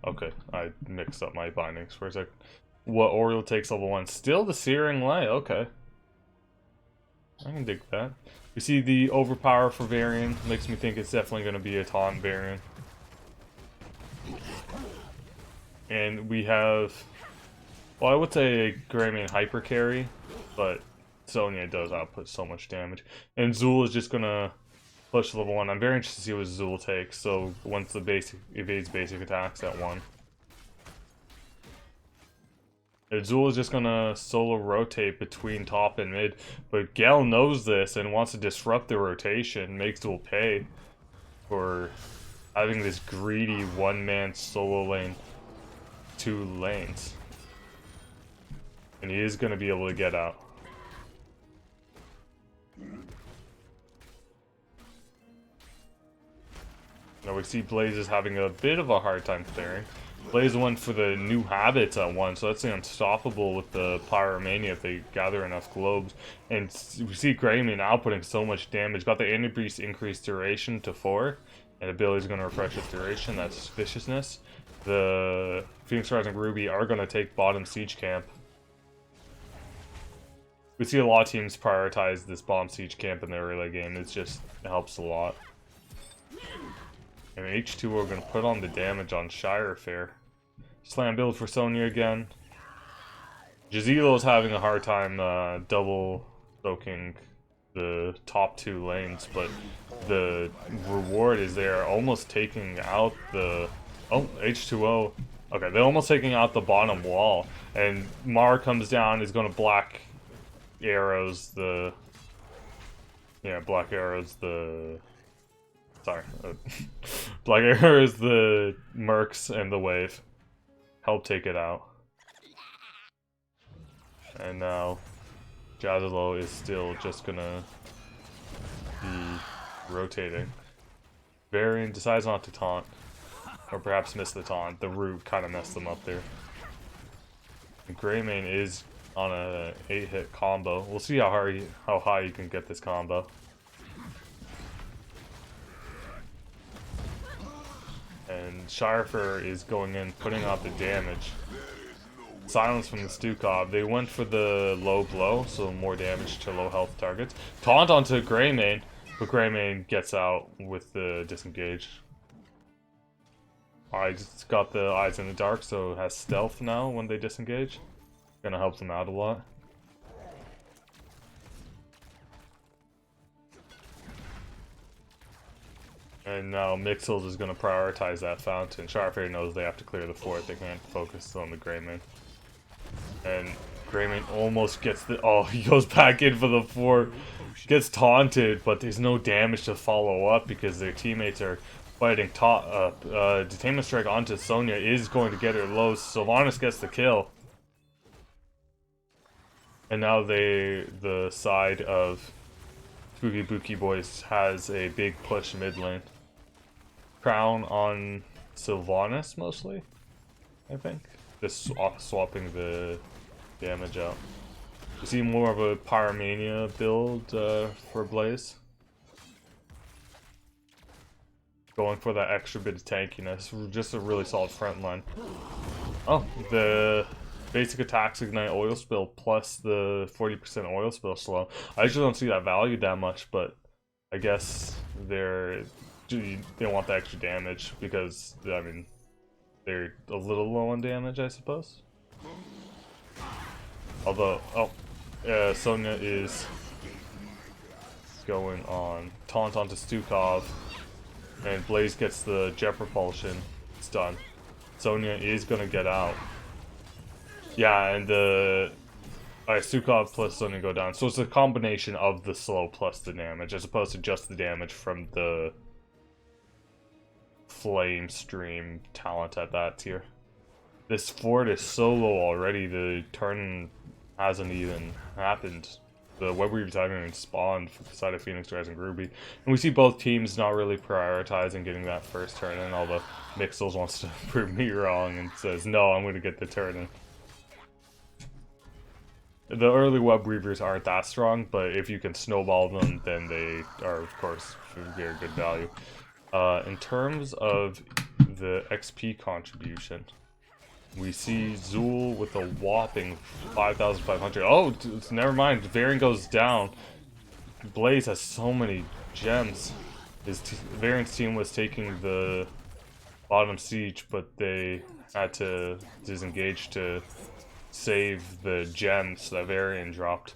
[SPEAKER 1] okay, I mixed up my bindings for a second. What Oriole takes level 1? Still the Searing Light, okay. I can dig that. You see the overpower for Varian, makes me think it's definitely going to be a taunt Varian. And we have, well, I would say a Greymane hyper carry, but Sonya does output so much damage. And Zool is just going to push level 1. I'm very interested to see what Zool takes, so once the basic evades basic attacks at 1. Zool is just gonna solo rotate between top and mid, but Gale knows this and wants to disrupt the rotation, makes Zool pay for having this greedy one-man solo lane 2 lanes. And he is gonna be able to get out. Now we see Blaze is having a bit of a hard time clearing. Blaze went for the new habits at 1, so that's the unstoppable with the Pyromania if they gather enough globes. And we see Greymane outputting so much damage. Got the increased duration to 4, And ability is going to refresh its duration. That's Viciousness. The Phoenix Rising Ruby are going to take bottom siege camp. We see a lot of teams prioritize this bottom siege camp in their relay game. It helps a lot. And H2O are going to put on the damage on Shire Fair. Slam build for Sonya again. Jazilo is having a hard time double soaking the top 2 lanes, but the reward is they're almost taking out the... Oh, H2O. Okay, they're almost taking out the bottom wall. And Mar comes down, is going to black arrows the... Yeah, black arrows the... Sorry. Black arrows the Mercs and the wave. Help take it out. And now Jazilo is still just gonna be rotating. Varian decides not to taunt. Or perhaps miss the taunt. The root kind of messed them up there. And Greymane is on a 8-hit combo. We'll see how high you can get this combo. And Shirefer is going in, putting out the damage. Silence from the Stukov. They went for the low blow, so more damage to low health targets. Taunt onto Greymane, but Greymane gets out with the disengage. Alright, it's got the eyes in the dark, so it has stealth now when they disengage. Gonna help them out a lot. And now Mixels is gonna prioritize that fountain. Sharfair knows they have to clear the fort, they can't focus on the Greymane. And Greymane almost gets the... Oh, he goes back in for the fort. Gets taunted, but there's no damage to follow up because their teammates are fighting Detainment Strike onto Sonya is going to get her low. Sylvanas gets the kill. And now the side of Spooky Booky Boys has a big push mid lane. Crown on Sylvanas mostly, I think. Just swapping the damage out. You see more of a Pyromania build for Blaze. Going for that extra bit of tankiness. Just a really solid front line. Oh, the basic attacks ignite oil spill plus the 40% oil spill slow. I usually don't see that valued that much, but I guess they want the extra damage because, I mean, they're a little low on damage, I suppose. Although, Sonya is going on taunt onto Stukov, and Blaze gets the jet propulsion. It's done. Sonya is gonna get out. Yeah, and Stukov plus Sonya go down. So it's a combination of the slow plus the damage, as opposed to just the damage from the flame stream talent at that tier. This fort is so low already, the turn hasn't even happened. The Web Weavers haven't even spawned for the side of Phoenix Rising Ruby. And we see both teams not really prioritizing getting that first turn in, although Mixels wants to prove me wrong and says, no, I'm going to get the turn in. The early Web Weavers aren't that strong, but if you can snowball them, then they are, of course, very good value. In terms of the XP contribution, we see Zool with a whopping 5,500. Oh, never mind. Varian goes down. Blaze has so many gems. Varian's team was taking the bottom siege, but they had to disengage to save the gems that Varian dropped.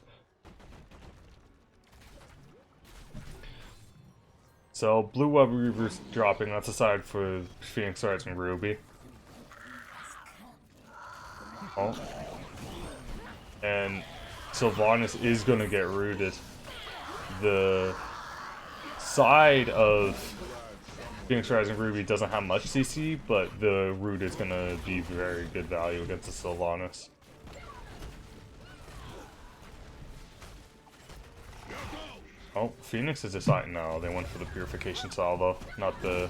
[SPEAKER 1] So, Blue Web Reaver's dropping. That's aside for Phoenix Rising Ruby. Oh. And Sylvanas is gonna get rooted. The side of Phoenix Rising Ruby doesn't have much CC, but the root is gonna be very good value against the Sylvanas. Oh, Phoenix is deciding now. They went for the Purification Salvo, not the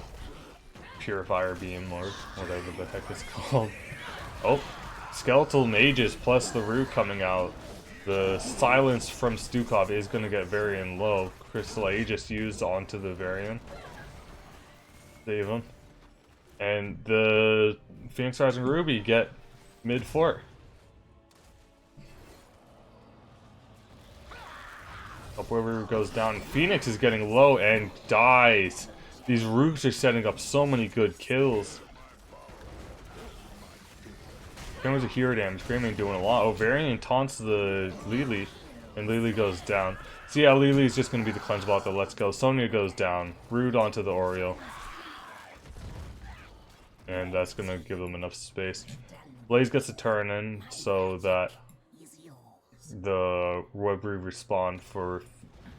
[SPEAKER 1] Purifier Beam or whatever the heck it's called. Oh. Skeletal Mages plus the root coming out. The silence from Stukov is going to get Varian low. Crystal Aegis used onto the Varian. Save him. And the Phoenix Rising Ruby get mid fort. Upriver goes down. Phoenix is getting low and dies. These Rooks are setting up so many good kills. Grandma's a hero damage. Grandma doing a lot. Ovarian taunts the Lily, and Lily goes down. So yeah, Lily is just going to be the cleanse bot that lets go. Sonya goes down. Rude onto the Oreo. And that's going to give them enough space. Blaze gets a turn in so that the Roybri respawn for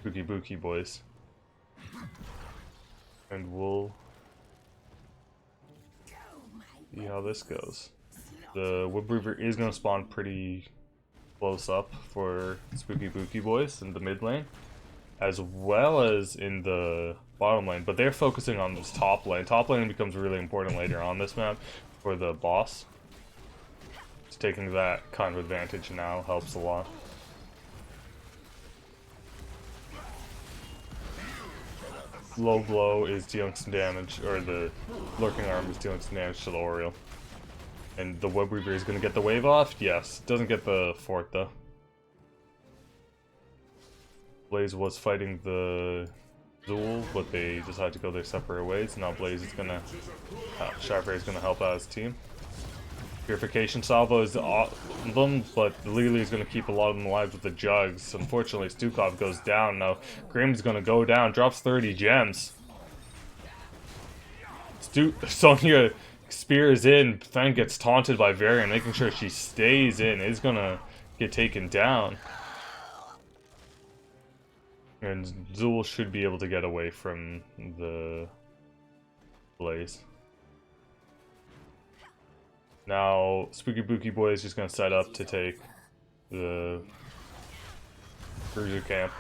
[SPEAKER 1] Booky boys. And we'll see how this goes. The Woodbreaver is going to spawn pretty close up for Spooky Booky boys in the mid lane, as well as in the bottom lane, but they're focusing on this top lane. Top lane becomes really important later on this map for the boss. So taking that kind of advantage now helps a lot. Low blow is dealing some damage, or the lurking arm is dealing some damage to the Oriole. And the Web Weaver is going to get the wave off? Yes. Doesn't get the fort though. Blaze was fighting the Zool, but they decided to go their separate ways. Now Blaze is going to... Sharpray is going to help out his team. Purification Salvo is them, but Lily is going to keep a lot of them alive with the jugs. Unfortunately, Stukov goes down. Now Grimm's going to go down, drops 30 gems. Sonya spears in, then gets taunted by Varian, making sure she stays in. Is going to get taken down. And Zool should be able to get away from the Blaze. Now, Spooky Booky Boy is just going to set up to take the Cruiser camp.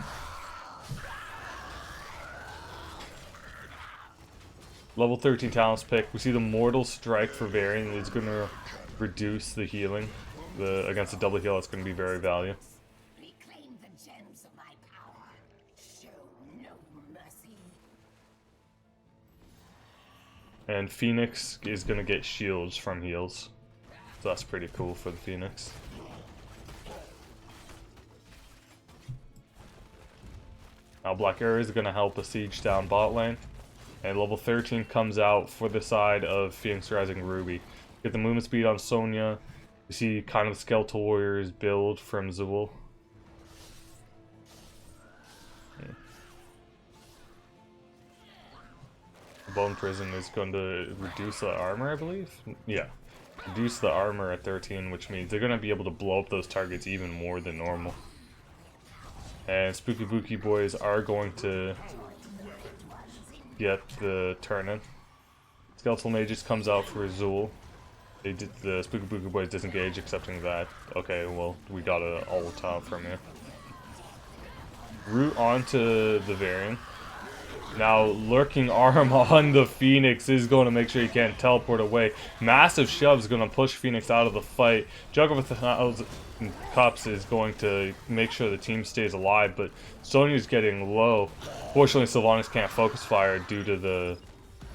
[SPEAKER 1] Level 13 talents pick. We see the Mortal Strike for Varian. It's going to reduce the healing. Against a double heal, it's going to be very valuable.
[SPEAKER 2] Reclaim the gems of my power. Show no mercy.
[SPEAKER 1] And Phoenix is going to get shields from heals. So that's pretty cool for the Phoenix. Now Black Arrow is going to help a siege down bot lane. And level 13 comes out for the side of Phoenix Rising Ruby. Get the movement speed on Sonya. You see kind of the Skeletal Warriors build from Zool. Bone Prison is going to reduce the armor, I believe? Yeah. Reduce the armor at 13, which means they're going to be able to blow up those targets even more than normal. And Spooky Booky Boys are going to get the turn-in. Skeletal Mages comes out for Zool. The Spooky Booky Boys disengage, accepting that. Okay, well, we got a ult out from you. Root onto the Varian. Now, Lurking Arm on the Phoenix is going to make sure he can't teleport away. Massive Shove is going to push Phoenix out of the fight. Jug of 1,000 Cups is going to make sure the team stays alive, but Sonya's getting low. Fortunately, Sylvanas can't focus fire due to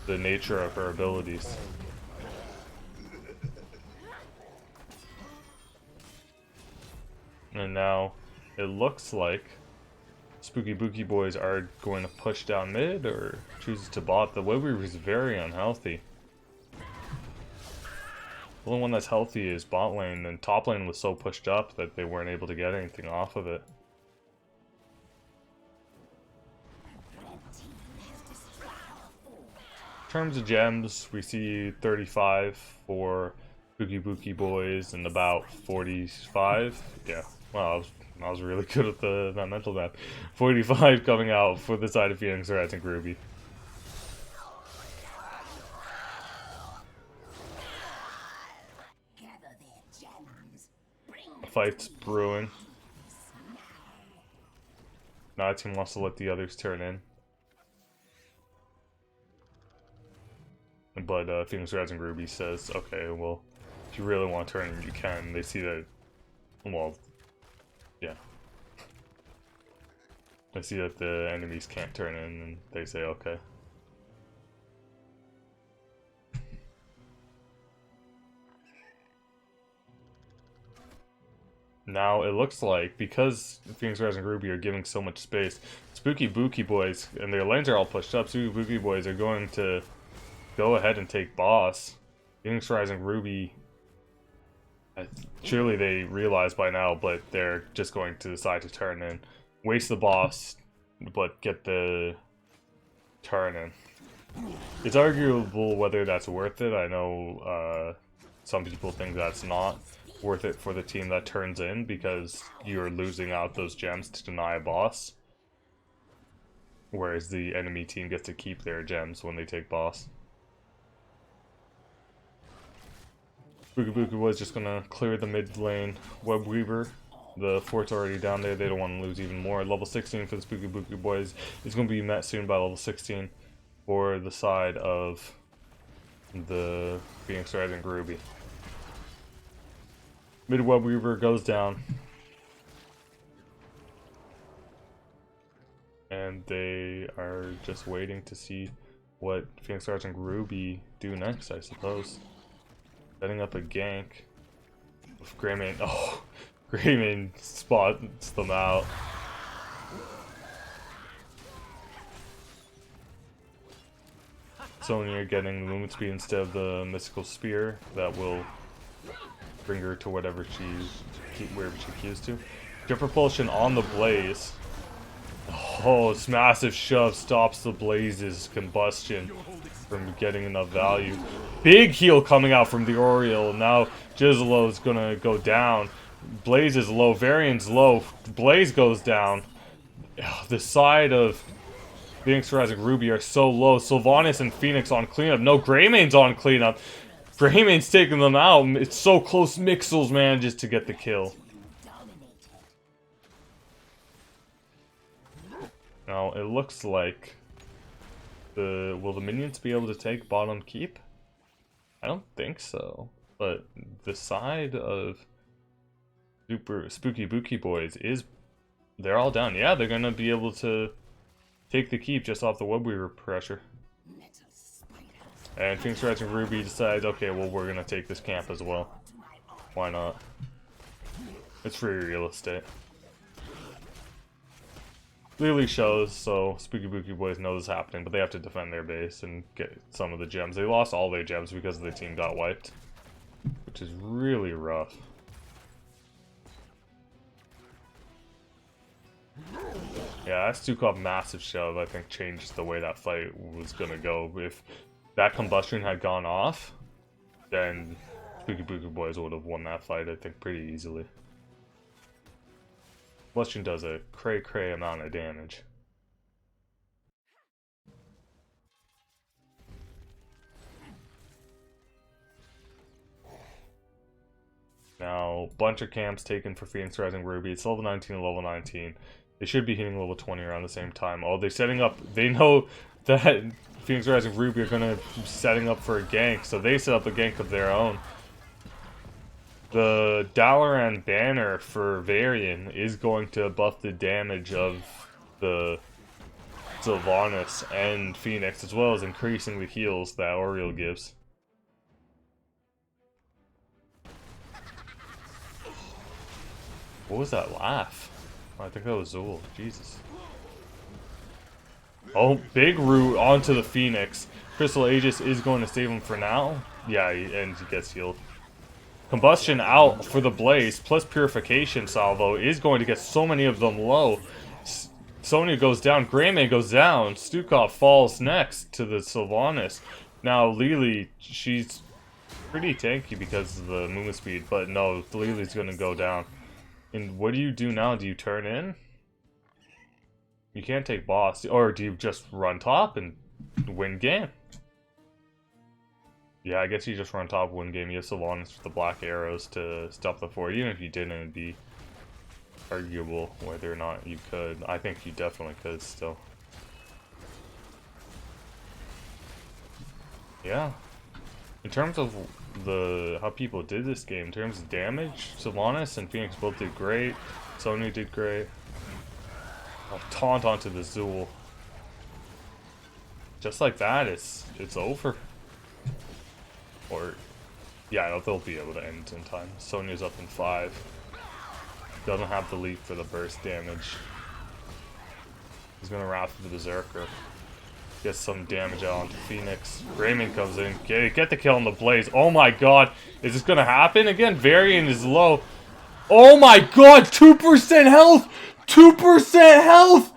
[SPEAKER 1] the nature of her abilities. And now, it looks like Spooky Booky Boys are going to push down mid or chooses to bot. The Webweaver is very unhealthy. The only one that's healthy is bot lane, and top lane was so pushed up that they weren't able to get anything off of it. In terms of gems, we see 35 for Booky Booky Boys and about 45. Yeah, well, I was really good at that mental map. 45 coming out for the side of Phoenix Rising Ruby. Fight's brewing. Now team wants to let the others turn in. But Phoenix Rising Ruby says, okay, well, if you really want to turn in, you can. They see that, well, yeah. They see that the enemies can't turn in, and they say, okay. Now it looks like, because Phoenix Rising Ruby are giving so much space, Spooky Booky Boys, and their lanes are all pushed up, Spooky Booky Boys are going to go ahead and take Boss. Phoenix Rising Ruby, surely they realize by now, but they're just going to decide to turn in. Waste the Boss, but get the turn in. It's arguable whether that's worth it. I know some people think that's not worth it for the team that turns in because you're losing out those gems to deny a boss, whereas the enemy team gets to keep their gems when they take boss. Booky Booky was just gonna clear the mid lane Web Weaver. The fort's already down there, they don't want to lose even more. Level 16 for the Spooky Booky Boys is going to be met soon by level 16 for the side of the Phoenix Rising Ruby. Mid Web Weaver goes down. And they are just waiting to see what Phoenix Rising Ruby do next, I suppose. Setting up a gank with Greymane. Oh, Greymane spots them out. Sonya getting the movement speed instead of the mystical spear that will bring her to wherever she cues to. Jet propulsion on the Blaze. Oh, this massive shove stops the Blaze's combustion from getting enough value. Big heal coming out from the Oriole. Now Giselo is gonna go down. Blaze is low. Varian's low. Blaze goes down. The side of Phoenix Rising Ruby are so low. Sylvanas and Phoenix on cleanup. No, Greymane's on cleanup. Greymane's taking them out. It's so close. Mixels manages to get the kill. Now, it looks like will the minions be able to take bottom keep? I don't think so. But the side of Super Spooky Booky Boys they're all down. Yeah, they're gonna be able to take the keep just off the Web Weaver pressure. And Phoenix Rising Ruby decides, okay, well, we're gonna take this camp as well. Why not? It's free real estate. Clearly shows, so Spooky Booky Boys know this is happening, but they have to defend their base and get some of the gems. They lost all their gems because the team got wiped, which is really rough. Yeah, that Stukov massive shove, I think, changed the way that fight was gonna go. If that combustion had gone off, then Spooky Booky Boys would have won that fight, I think, pretty easily. Combustion does a cray amount of damage. Now, bunch of camps taken for Phoenix Rising Ruby. It's level 19 and level 19. They should be hitting level 20 around the same time. Oh, they're setting up. They know that Phoenix Rising Ruby are gonna be setting up for a gank, so they set up a gank of their own. The Dalaran banner for Varian is going to buff the damage of the Sylvanas and Phoenix, as well as increasing the heals that Oriole gives. What was that laugh? I think that was Zool. Jesus. Oh, big root onto the Phoenix. Crystal Aegis is going to save him for now. Yeah, and he gets healed. Combustion out for the Blaze, plus Purification salvo is going to get so many of them low. Sonya goes down, Greymane goes down, Stukov falls next to the Sylvanas. Now Lily, she's pretty tanky because of the movement speed, but no, Lily's going to go down. And what do you do now? Do you turn in? You can't take boss, or do you just run top and win game? Yeah, I guess you just run top, win game. You have Sylvanas with the black arrows to stop the fort. Even if you didn't, it'd be arguable whether or not you could. I think you definitely could still. Yeah. In terms of how people did this game, in terms of damage, Sylvanas and Phoenix both did great. Sonya did great. I'll taunt onto the Zool. Just like that, it's over. Or, yeah, they'll be able to end in time. Sonya's up in 5. Doesn't have the leap for the burst damage. He's gonna wrap the Berserker. Get some damage out onto Phoenix. Greymane comes in. Get the kill on the Blaze. Oh my god. Is this gonna happen? Again, Varian is low. Oh my god! 2% health! 2% health!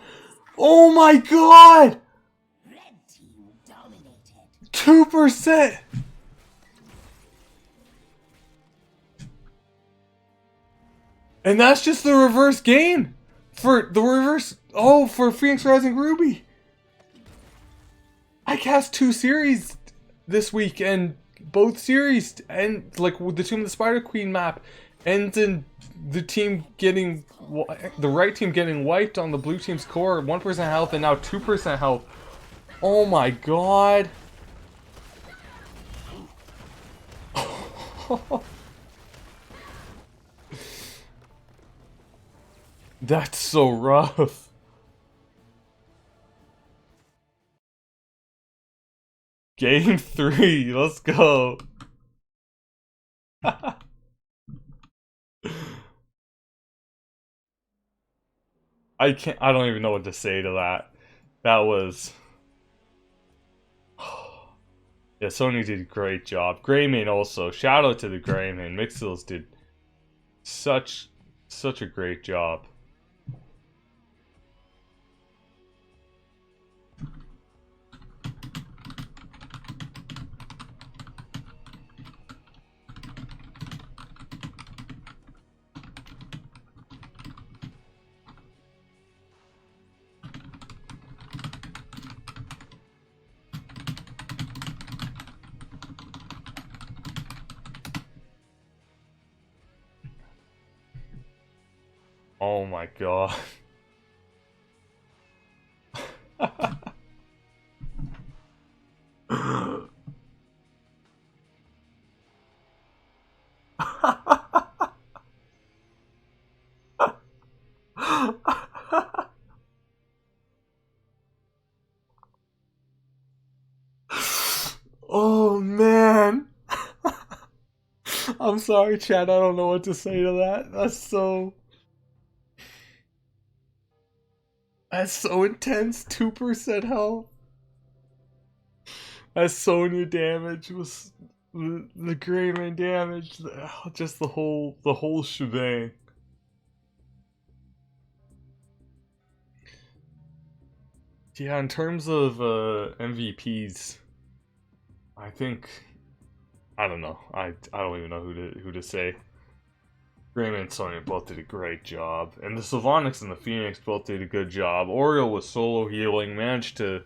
[SPEAKER 1] Oh my god!
[SPEAKER 2] Red team dominated.
[SPEAKER 1] 2%! And that's just the reverse game! For the reverse... Oh, for Phoenix Rising Ruby! I cast 2 series this week, and both series, and like with the Tomb of the Spider Queen map, ends in the team getting... the right team getting wiped on the blue team's core, 1% health, and now 2% health. Oh my god! That's so rough. Game 3, let's go. I don't even know what to say to that. That was... Yeah, Sony did a great job. Greymane also. Shout out to the Greymane. Mixels did such a great job. Oh my god. Oh man. I'm sorry, Chad. I don't know what to say to that. That's so intense. 2% health. As Sonya damage was the Greymane damage, just the whole shebang. Yeah, in terms of MVPs, I think I don't know. I don't even know who to say. Greymane and Sonya both did a great job, and the Sylvanix and the Phoenix both did a good job. Oriole was solo healing, managed to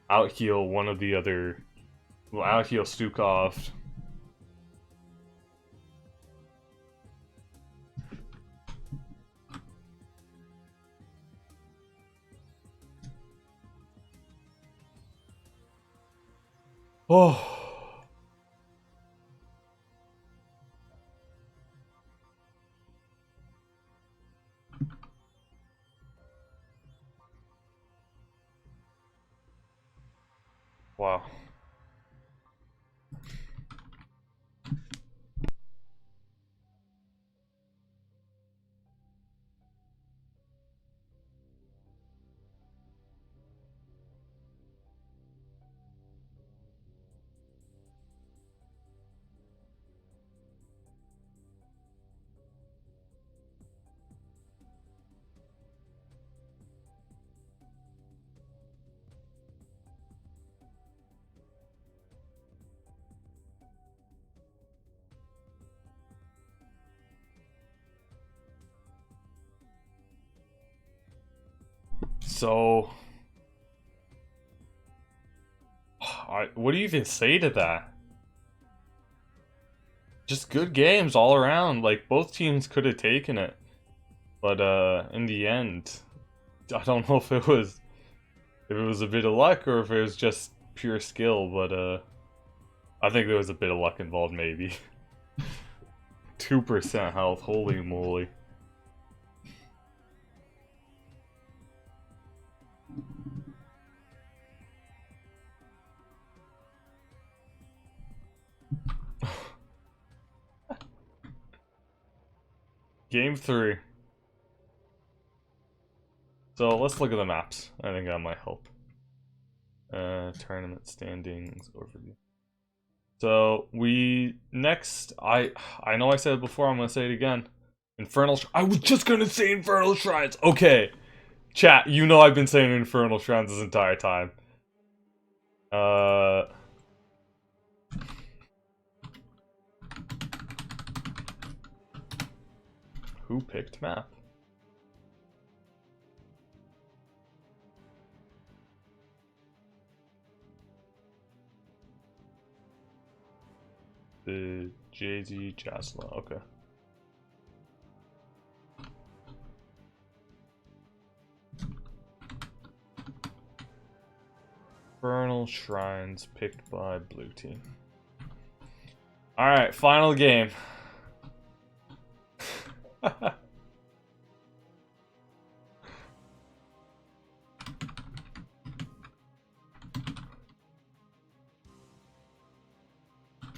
[SPEAKER 1] out heal one of the other. Well, out heal Stukov. Oh. Wow. So, what do you even say to that? Just good games all around. Like, both teams could have taken it. But, in the end, I don't know if it was a bit of luck or if it was just pure skill, but, I think there was a bit of luck involved, maybe. 2% health, holy moly. Game 3. So let's look at the maps. I think that might help. Tournament standings overview. So we next, I know I said it before, I'm gonna say it again. I was just gonna say Infernal Shrines. Okay, chat, you know I've been saying Infernal Shrines this entire time. Who picked map? The Jay-Z Jasla, okay. Infernal Shrines picked by blue team. Alright, final game.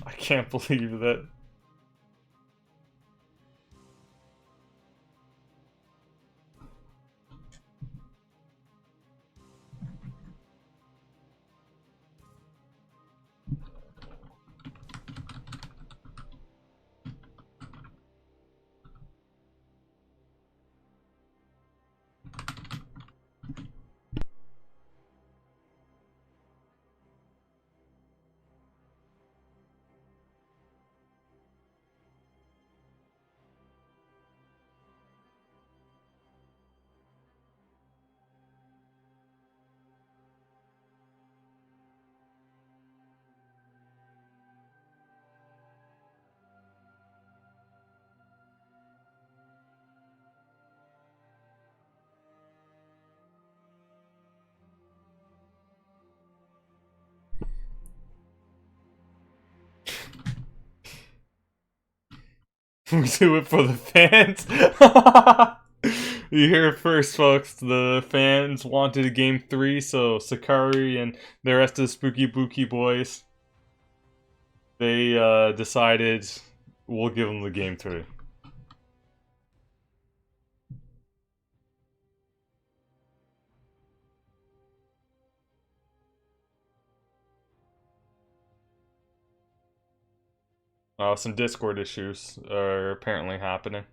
[SPEAKER 1] I can't believe that. We do it for the fans. You hear it first, folks. The fans wanted a game 3, so Sakari and the rest of the Spooky Booky boys, they decided we'll give them the game 3. Some Discord issues are apparently happening.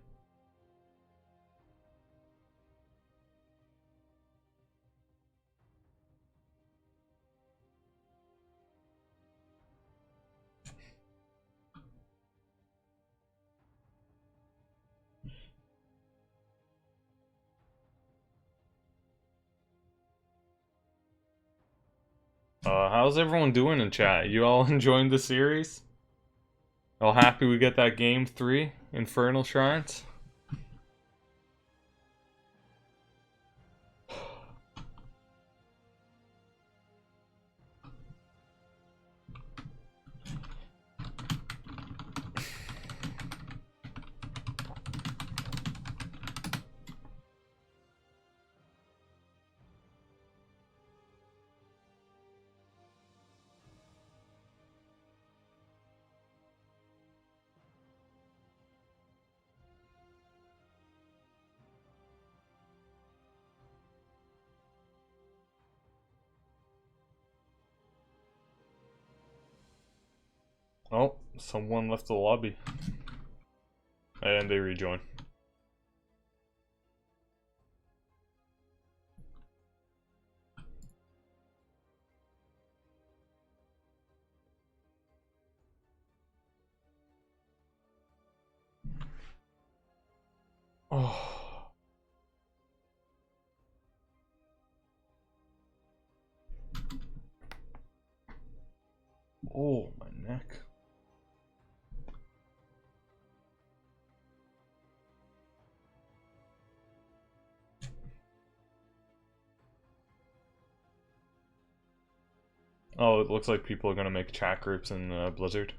[SPEAKER 1] How's everyone doing in chat? You all enjoying the series? All happy we get that game 3, Infernal Shrines? Oh, someone left the lobby. And they rejoin. Oh. Oh, my neck. Oh, it looks like people are gonna make chat groups in Blizzard.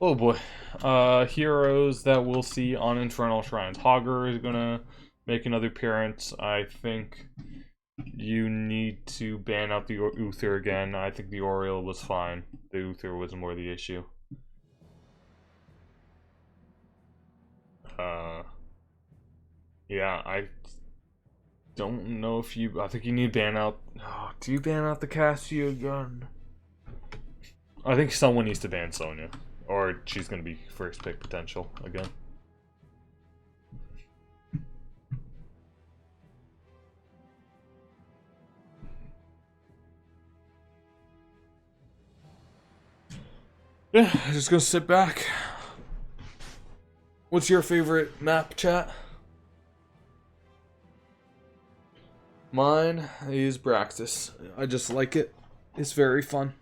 [SPEAKER 1] Oh boy. Heroes that we'll see on Infernal Shrines. Hogger is gonna make another appearance. I think you need to ban out the Uther again. I think the Oriole was fine. The Uther was more the issue. Yeah, I don't know if you... I think you need to ban out... Oh, do you ban out the Cassia gun? I think someone needs to ban Sonya. Or she's going to be first pick potential again. Yeah, just gonna sit back. What's your favorite map, chat? Mine is Braxis. I just like it. It's very fun.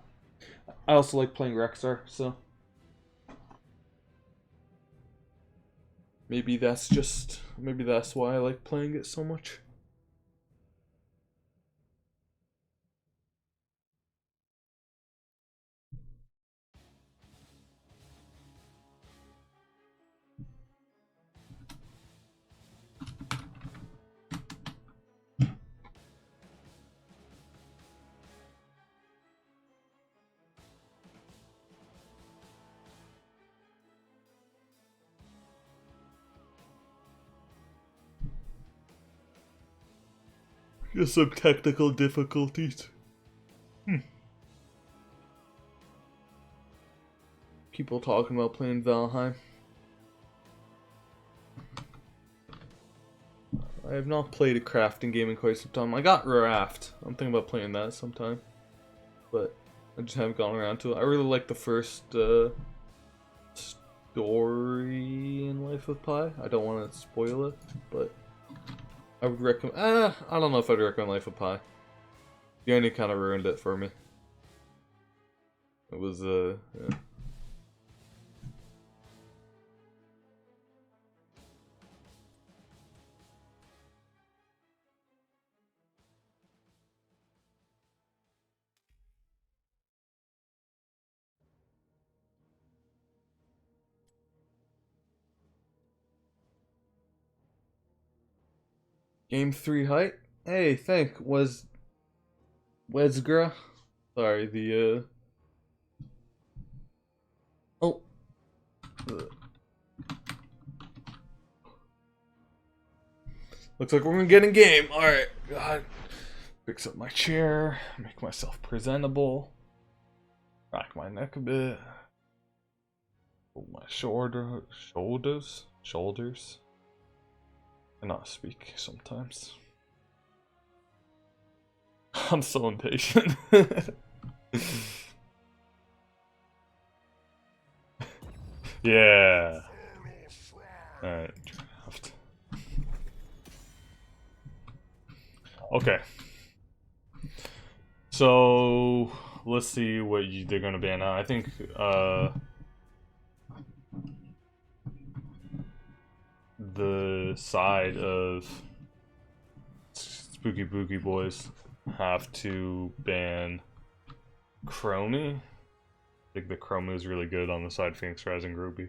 [SPEAKER 1] I also like playing Rexar, so maybe that's why I like playing it so much. Just some technical difficulties. People talking about playing Valheim. I have not played a crafting game in quite some time. I got Raft. I'm thinking about playing that sometime. But I just haven't gotten around to it. I really like the first story in Life of Pi. I don't want to spoil it, but I would recommend... I don't know if I'd recommend Life of Pi. The ending kind of ruined it for me. It was, yeah. Game 3 height? Hey, was Wesgra? Sorry, the oh. Looks like we're gonna get in game. Alright. God. Fix up my chair, make myself presentable. Rack my neck a bit. Pull my shoulders. Cannot speak sometimes. I'm so impatient. Yeah. Alright, draft. Okay. So let's see what they're gonna ban out. I think the side of Spooky Booky Boys have to ban Chromie. I think the Chromie is really good on the side of Phoenix Rising Ruby.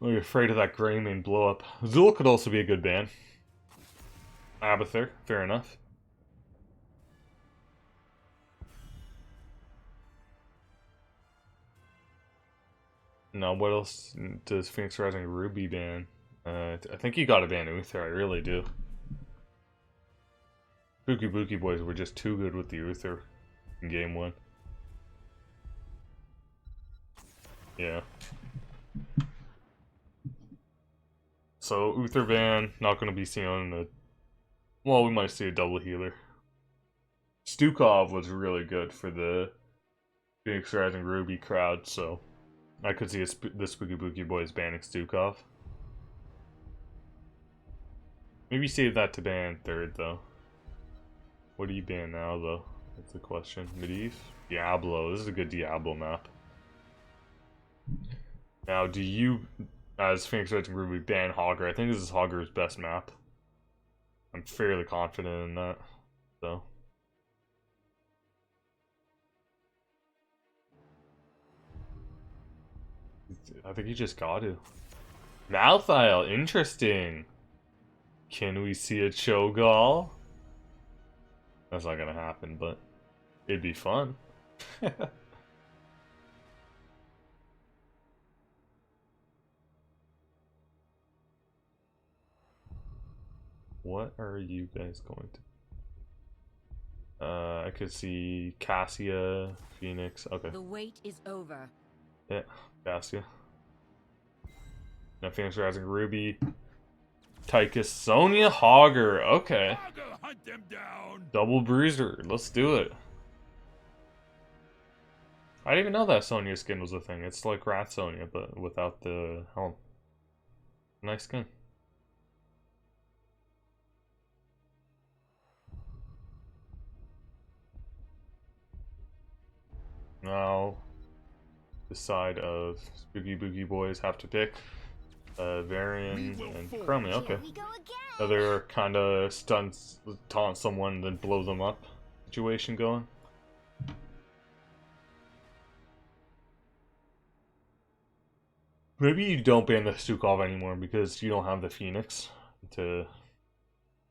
[SPEAKER 1] I'm afraid of that Greymane blow up. Zul could also be a good ban. Abathur, fair enough. Now, what else does Phoenix Rising Ruby ban? I think you gotta ban Uther, I really do. Booky Booky Boys were just too good with the Uther in game 1. Yeah. So, Uther ban, not gonna be seen on the... Well, we might see a double healer. Stukov was really good for the Phoenix Rising Ruby crowd, so I could see the Spooky Booky Boys banning Stukov. Maybe save that to ban 3rd, though. What do you ban now, though? That's the question. Medivh? Diablo. This is a good Diablo map. Now, do you, as Phoenix Rising Ruby, ban Hogger? I think this is Hogger's best map. I'm fairly confident in that, so. I think you just got to. Malthael, interesting. Can we see a Cho'Gall? That's not gonna happen, but it'd be fun. What are you guys going to? I could see Cassia, Phoenix. Okay.
[SPEAKER 4] The wait is over.
[SPEAKER 1] Yeah, Cassia. Now Phoenix Rising, Ruby, Tychus, Sonya, Hogger. Okay.
[SPEAKER 5] Hunt them down.
[SPEAKER 1] Double Bruiser. Let's do it. I didn't even know that Sonya skin was a thing. It's like Rat Sonya, but without the helm. Nice skin. Now, the side of Spooky Booky Boys have to pick Varian and Chromie. Okay. Other kind of stunts, taunt someone, then blow them up situation going. Maybe you don't ban the Stukov anymore because you don't have the Phoenix to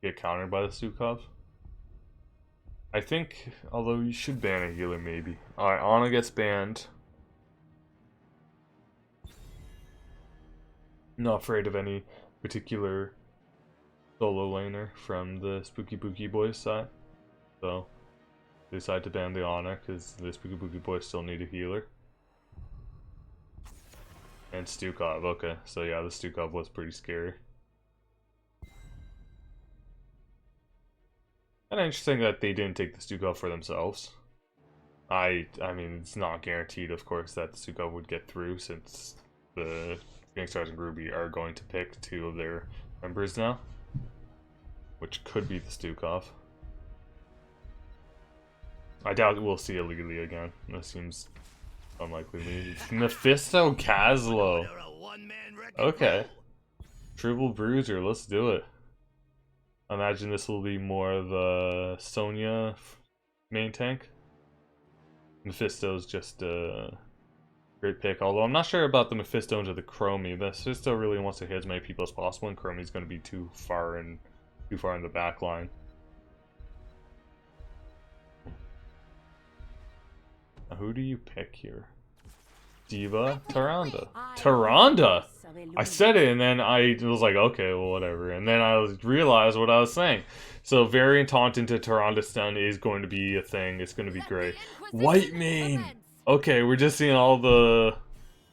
[SPEAKER 1] get countered by the Stukov. I think, although you should ban a healer maybe. Alright, Ana gets banned. Not afraid of any particular solo laner from the Spooky Booky Boys side. So, they decide to ban the Ana because the Spooky Booky Boys still need a healer. And Stukov, okay. So yeah, the Stukov was pretty scary. And interesting that they didn't take the Stukov for themselves. I mean, it's not guaranteed, of course, that the Stukov would get through since the Phoenix Stars and Ruby are going to pick 2 of their members now. Which could be the Stukov. I doubt we'll see a Lily again. That seems unlikely. Mephisto Caslo. Okay. Triple Bruiser, let's do it. I imagine this will be more of a Sonya main tank. Mephisto's just a great pick, although I'm not sure about the Mephisto into the Chromie. Mephisto really wants to hit as many people as possible, and Chromie's going to be too far in the back line. Now, who do you pick here? Diva, Tyrande. Tyrande! I said it and then I was like, okay, well, whatever. And then I realized what I was saying. So, Variant Taunt into Tyrande Stun is going to be a thing. It's going to be great. White Mane! Okay, we're just seeing all the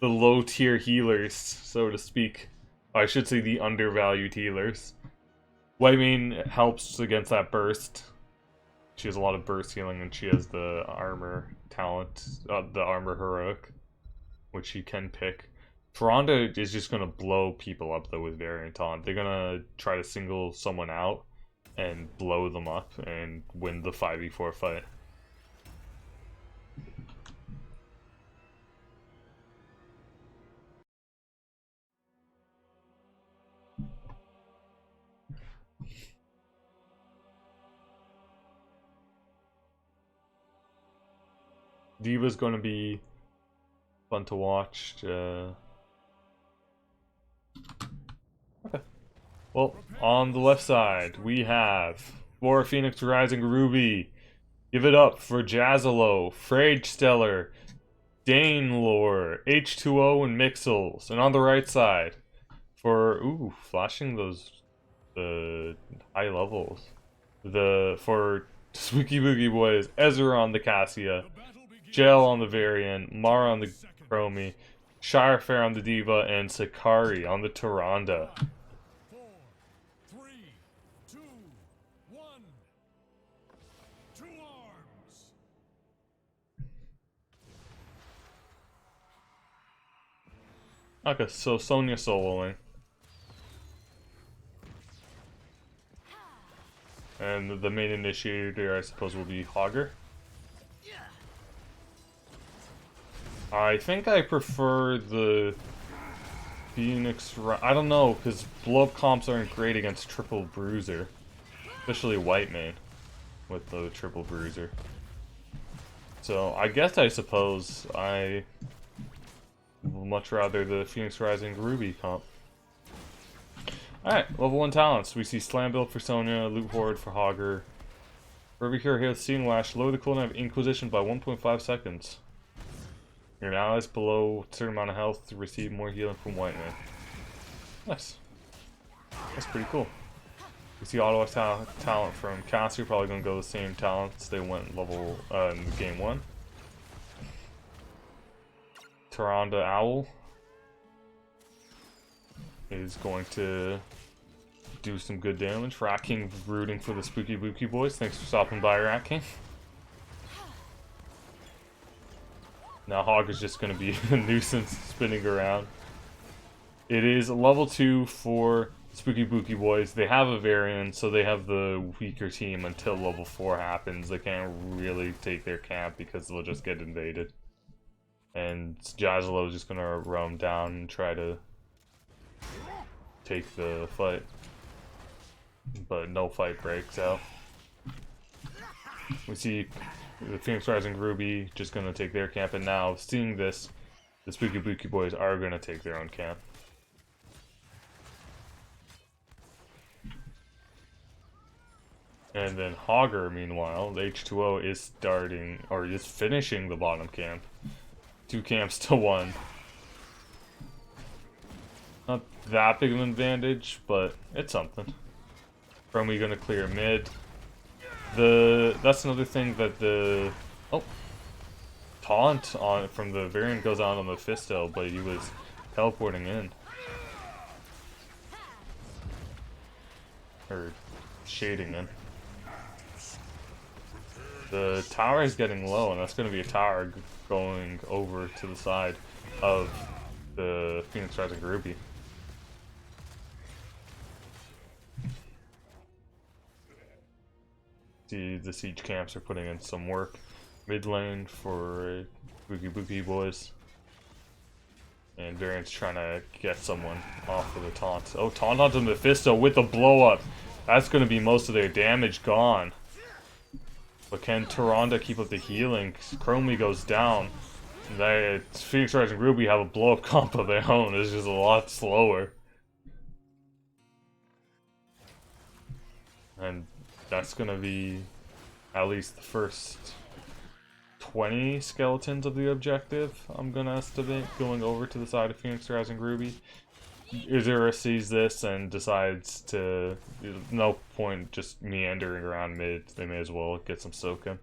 [SPEAKER 1] low tier healers, so to speak. I should say the undervalued healers. White Mane helps against that burst. She has a lot of burst healing and she has the armor talent, the armor heroic, which she can pick. Tyrande is just going to blow people up though with Variant Taunt. They're going to try to single someone out and blow them up and win the 5v4 fight. Diva's going to be fun to watch. Okay. Well, on the left side, we have for Phoenix Rising Ruby. Give it up for Jazzalo, Frage Stellar, Danelore, H2O, and Mixels. And on the right side, for flashing those high levels. For Spooky Booky Boys, Ezra on the Cassia, Gel on the Varian, Mara on the Chromie, Shirefair on the Diva, and Sakari on the Tyrande.
[SPEAKER 5] 4, 3, 2, 1. To arms.
[SPEAKER 1] Okay, so Sonya soloing. And the main initiator, I suppose, will be Hogger. I think I prefer the Phoenix. I don't know, because blow-up comps aren't great against Triple Bruiser. Especially White Mane with the Triple Bruiser. So I guess I suppose I much rather the Phoenix Rising Ruby comp. Alright, level 1 talents. We see Slam Build for Sonya, Loot Horde for Hogger. Ruby Cure here with Seeing Lash. Lower the cooldown of Inquisition by 1.5 seconds. Your allies below a certain amount of health to receive more healing from White Man. Nice. That's pretty cool. We see auto talent from Cassie, probably gonna go the same talents they went level in game 1. Tyrande Owl is going to do some good damage. Rat King rooting for the Spooky Booky boys. Thanks for stopping by, Rat King. Now Hog is just going to be a nuisance spinning around. It is level 2 for Spooky Booky boys. They have a variant, so they have the weaker team until level 4 happens. They can't really take their camp because they'll just get invaded. And Jazzalo is just going to roam down and try to take the fight. But no fight breaks out. We see the Phoenix Rising Ruby just going to take their camp, and now seeing this, the Spooky Booky boys are going to take their own camp. And then Hogger, meanwhile, the H2O is starting, or is finishing the bottom camp. 2 camps to 1. Not that big of an advantage, but it's something. Chromie gonna clear mid. That's another thing that the taunt on from the variant goes out on Mephisto, but he was teleporting in. Or shading in. The tower is getting low, and that's going to be a tower going over to the side of the Phoenix Rising Ruby. See, the siege camps are putting in some work. Mid lane for Booky Booky boys. And Variant's trying to get someone off of the taunt. Oh, taunt onto Mephisto with the blow up. That's going to be most of their damage gone. But can Tyrande keep up the healing? Chromie goes down. Phoenix Rising Ruby have a blow up comp of their own. It's just a lot slower. And that's going to be at least the first 20 skeletons of the objective, I'm going to estimate, going over to the side of Phoenix Rising Ruby. Azura sees this and decides to, no point just meandering around mid, they may as well get some soak in.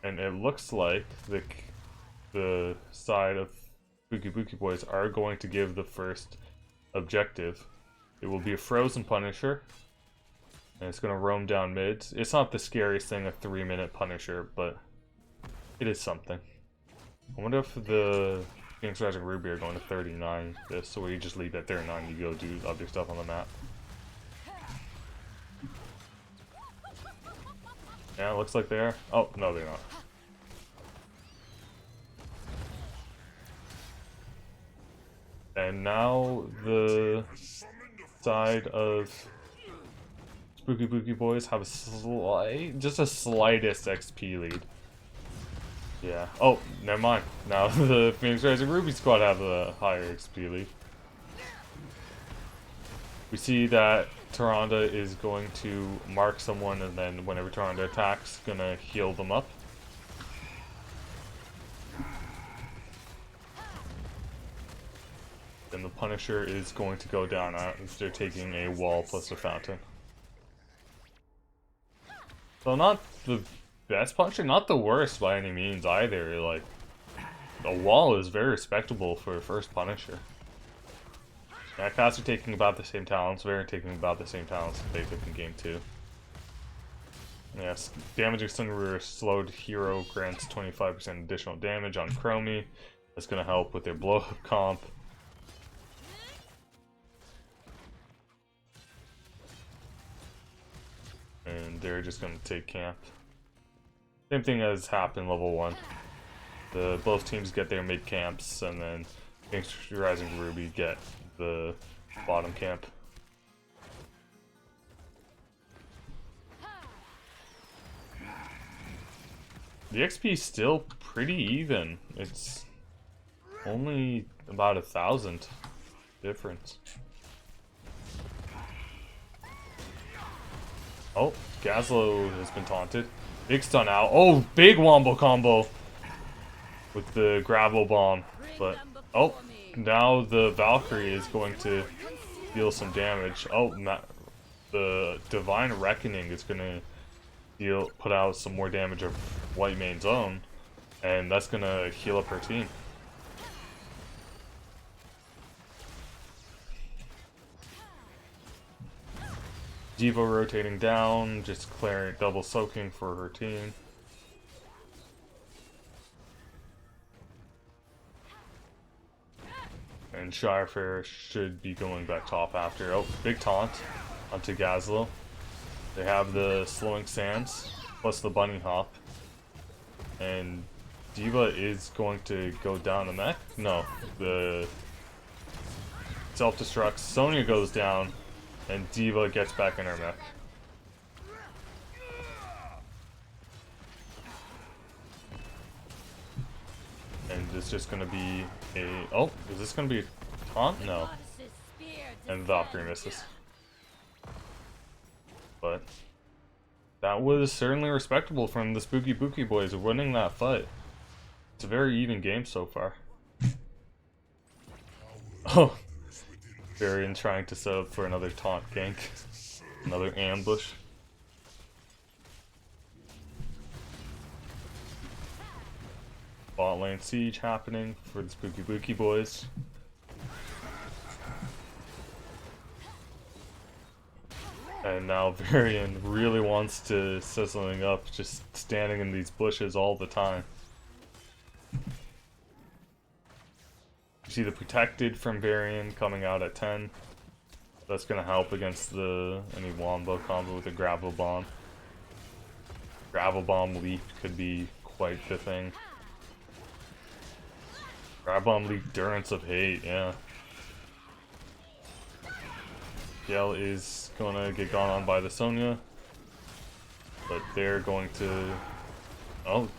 [SPEAKER 1] And it looks like the side of Booky Booky boys are going to give the first objective. It will be a Frozen Punisher, and it's going to roam down mid. It's not the scariest thing, a 3-minute Punisher, but it is something. I wonder if the Phoenix Rising Ruby are going to 39 this, so you just leave at 39, you go do other stuff on the map. Yeah, it looks like they are. Oh, no, they're not. And now the side of Spooky Booky boys have just a slightest XP lead. Yeah. Oh, never mind. Now the Phoenix Rising Ruby squad have a higher XP lead. We see that Tyrande is going to mark someone, and then whenever Tyrande attacks, gonna heal them up. Then the Punisher is going to go down after taking a wall plus a fountain. So not the best Punisher, not the worst by any means either. Like, a wall is very respectable for a first Punisher. Yeah, Cass are taking about the same talents, Variant taking about the same talents that they took in game 2. Yes, damaging Sunrear slowed hero grants 25% additional damage on Chromie. That's going to help with their blow-up comp. And they're just going to take camp. Same thing as happened level 1. Both teams get their mid camps, and then Phoenix Rising Ruby get the bottom camp. The XP is still pretty even. It's only about 1,000 difference. Oh, Gazlo has been taunted. Big stun out. Oh, big wombo combo with the gravel bomb. But, oh, now the Valkyrie is going to deal some damage. Oh, the Divine Reckoning is going to put out some more damage of White Main's own. And that's going to heal up her team. Diva rotating down, just clearing, double soaking for her team. And Shirefair should be going back top after. Oh, big taunt onto Gazlo. They have the slowing sands, plus the bunny hop. And Diva is going to go down the mech? No, the self-destructs. Sonya goes down, and Diva gets back in her mech. And it's just gonna be a... Oh, is this gonna be a taunt? No. And Valkyrie misses. But that was certainly respectable from the Spooky Booky boys winning that fight. It's a very even game so far. Oh, Varian trying to set up for another taunt gank. Another ambush. Bot lane siege happening for the Spooky Booky boys. And now Varian really wants to set something up, just standing in these bushes all the time. You see the protected from Varian coming out at 10. That's gonna help against any wombo combo with a gravel bomb. Gravel bomb leap could be quite the thing. Gravel bomb leap Durance of Hate, yeah. Yell is gonna get gone on by the Sonya, but they're going to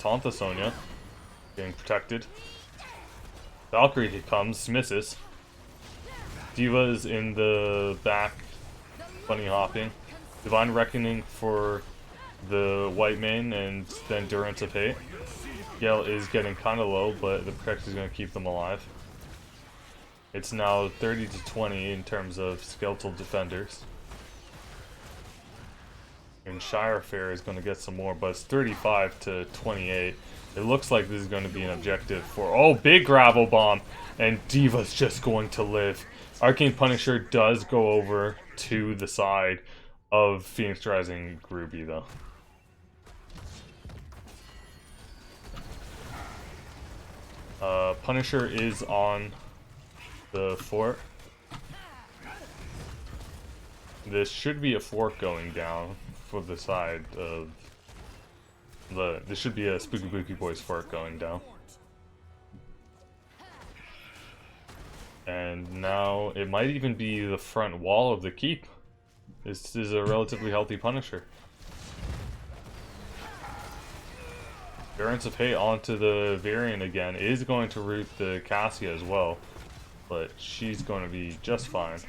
[SPEAKER 1] taunt the Sonya, getting protected. Valkyrie comes, misses. Diva is in the back, bunny hopping. Divine Reckoning for the White Mane, and then Durance of Hate. Yell is getting kind of low, but the Protect is going to keep them alive. It's now 30 to 20 in terms of skeletal defenders. And Shirefair is going to get some more, but it's 35 to 28. It looks like this is going to be an objective for... Oh, big gravel bomb! And Diva's just going to live. Arcane Punisher does go over to the side of Phoenix Rising Ruby, though. Punisher is on the fort. This should be a fork going down for the side of this should be a Spooky Booky Boys fork going down. And now it might even be the front wall of the keep. This is a relatively healthy Punisher. Durance of Hate onto the Varian again is going to root the Cassia as well, but she's going to be just fine.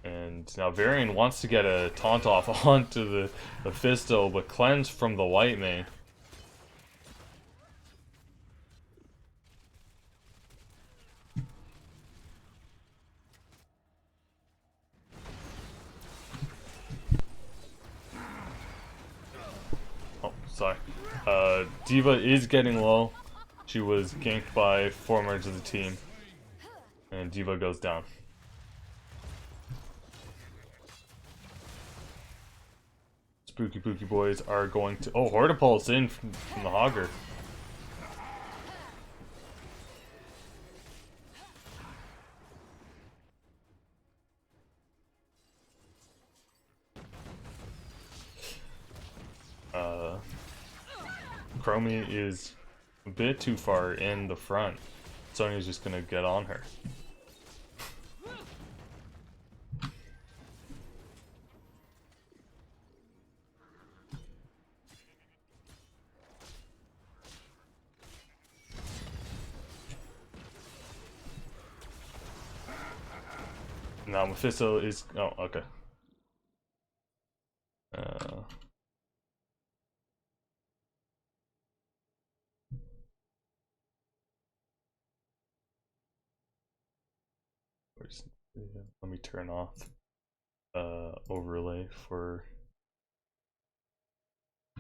[SPEAKER 1] And now Varian wants to get a taunt off onto the Fisto, but cleanse from the White Mane. Oh, sorry. Diva is getting low. She was ganked by 4 members of the team. And Diva goes down. Spooky Booky Boys are going to... Oh, Hortipulse in from the Hogger. Chromie is a bit too far in the front. Sonya's just gonna get on her. Now Mephisto is... Oh, okay. Let me turn off overlay for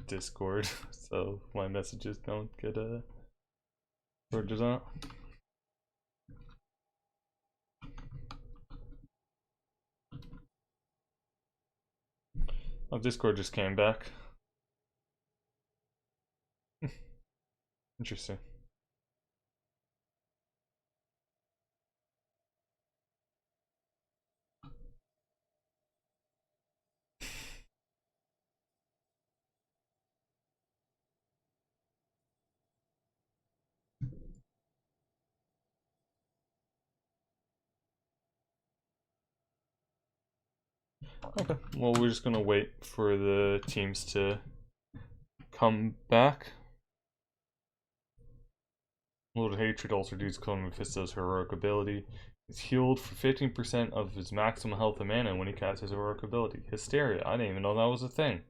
[SPEAKER 1] Discord so my messages don't get sorted out. Oh, Discord just came back. Interesting. Okay, well, we're just gonna wait for the teams to come back. Lord of Hatred also dudes calling Mephisto's heroic ability. He's healed for 15% of his maximum health and mana when he casts his heroic ability. Hysteria, I didn't even know that was a thing.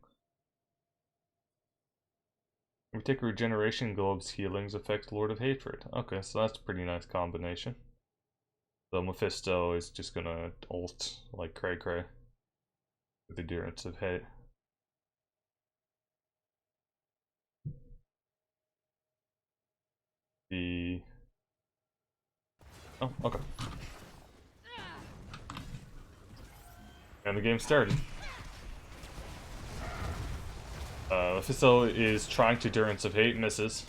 [SPEAKER 1] We take regeneration globes healings affect Lord of Hatred. Okay, so that's a pretty nice combination. So Mephisto is just gonna ult like cray cray with endurance of hate. Oh, okay. And the game started. Mephisto is trying to endurance of hate, misses.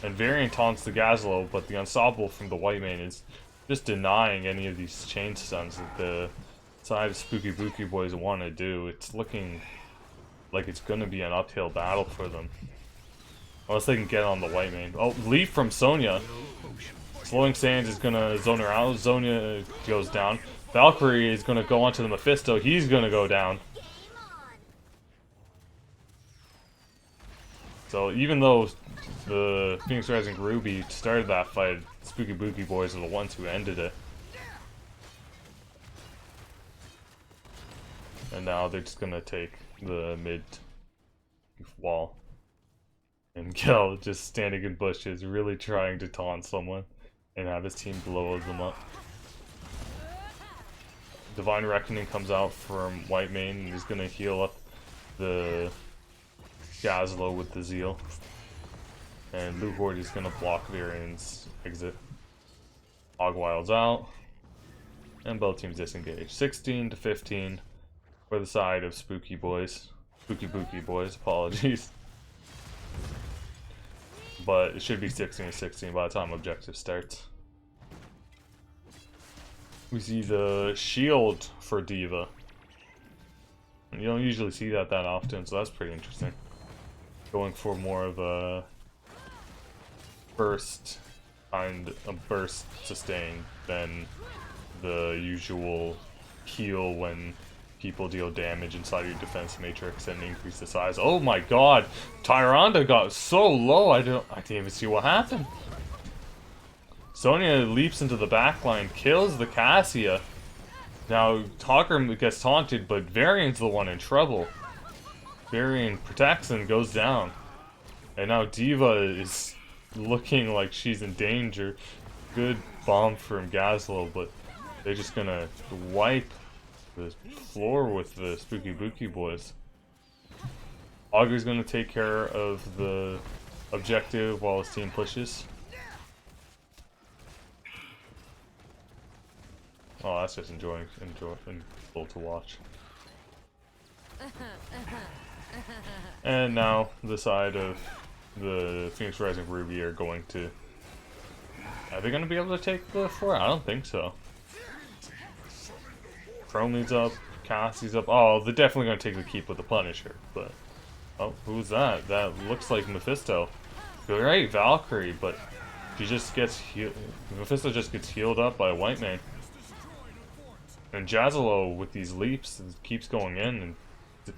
[SPEAKER 1] And Varian taunts the Gazlo, but the Unstoppable from the White Mane is just denying any of these chain stuns that the side of Spooky Booky Boys want to do. It's looking like it's going to be an uphill battle for them. Unless they can get on the White Mane. Oh, Leaf from Sonya. Slowing Sands is going to zone her out. Sonya goes down. Valkyrie is going to go onto the Mephisto. He's going to go down. So even though the Phoenix Rising Ruby started that fight, Spooky Booky Boys are the ones who ended it. And now they're just going to take the mid wall. And Kel just standing in bushes, really trying to taunt someone and have his team blow them up. Divine Reckoning comes out from White Mane and he's gonna heal up the Gazlo with the Zeal. And Luhord is gonna block Varian's exit. Hogwild's out. And both teams disengage. 16 to 15 for the side of Spooky Boys. Spooky Booky Boys, apologies. But it should be 16 to 16 by the time objective starts. We see the shield for D.Va. You don't usually see that often, so that's pretty interesting. Going for more of a burst sustain than the usual heal when people deal damage inside your defense matrix and increase the size. Oh my god! Tyrande got so low, I didn't even see what happened. Sonya leaps into the backline, kills the Cassia. Now, Talker gets taunted, but Varian's the one in trouble. Varian protects and goes down. And now D.Va is looking like she's in danger. Good bomb from Gazlo, but they're just gonna wipe the floor with the Spooky Booky Boys. Augur's gonna take care of the objective while his team pushes. Oh, that's just enjoyable to watch. And now the side of the Phoenix Rising Ruby are going to... Are they going to be able to take the fort? I don't think so. Cromley's up, Cassie's up. Oh, they're definitely going to take the keep with the Punisher, but... Oh, who's that? That looks like Mephisto. Great Valkyrie, but she just gets healed. Mephisto just gets healed up by White Mane. And Jazalo with these leaps keeps going in and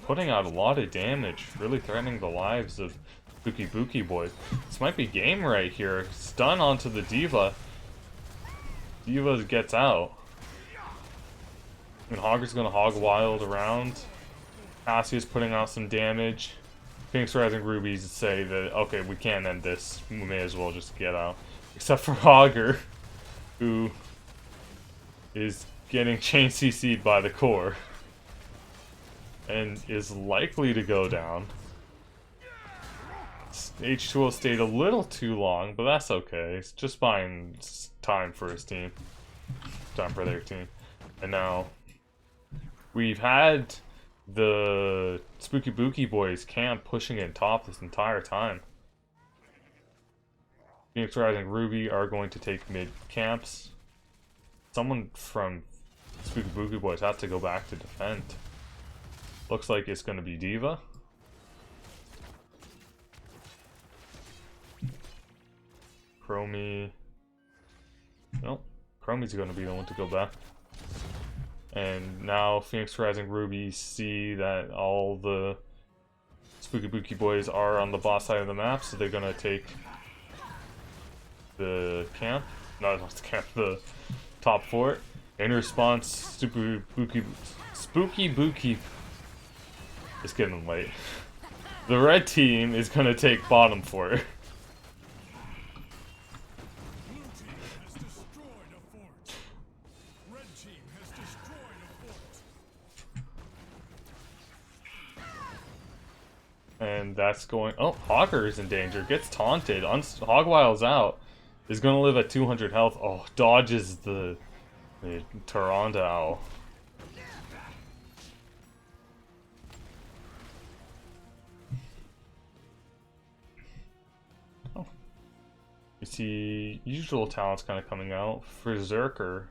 [SPEAKER 1] putting out a lot of damage, really threatening the lives of Spooky Booky Boys. This might be game right here. Stun onto the D.Va. Diva gets out. And Hogger's gonna hog wild around. Cassia's putting out some damage. Phoenix Rising Rubies say that, okay, we can't end this. We may as well just get out. Except for Hogger, who is getting chain CC'd by the core. And is likely to go down. H2O stayed a little too long, but that's okay. It's just buying time for his team. Time for their team. And now, we've had the Spooky Booky Boys camp pushing in top this entire time. Phoenix Rising Ruby are going to take mid camps. Someone from Spooky Booky Boys has to go back to defend. Looks like it's going to be Diva. Chromie. Nope. Chromie's going to be the one to go back. And now Phoenix Rising Ruby see that all the Spooky Booky Boys are on the boss side of the map, so they're going to take the camp. No, not the camp, the top fort. In response, Spooky Booky... It's getting late. The red team is going to take bottom fort. And that's going... Oh, Hogger is in danger. Gets taunted. Hogwild's out. Is going to live at 200 health. Oh, dodges the Tyrande Owl. Oh. You see usual talents kind of coming out. Berserker.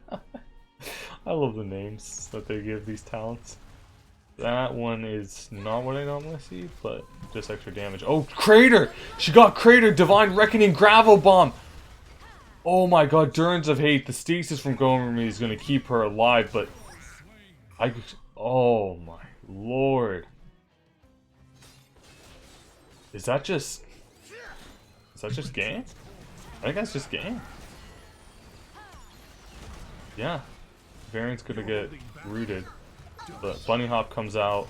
[SPEAKER 1] I love the names that they give these talents. That one is not what I normally see, but just extra damage. Oh, Crater! She got Crater! Divine Reckoning Gravel Bomb! Oh my god, Durance of Hate. The stasis from Gomermy is going to keep her alive, but... Oh my lord. Is that just game? I think that's just game. Yeah. Variant's gonna get rooted. But Bunny Hop comes out.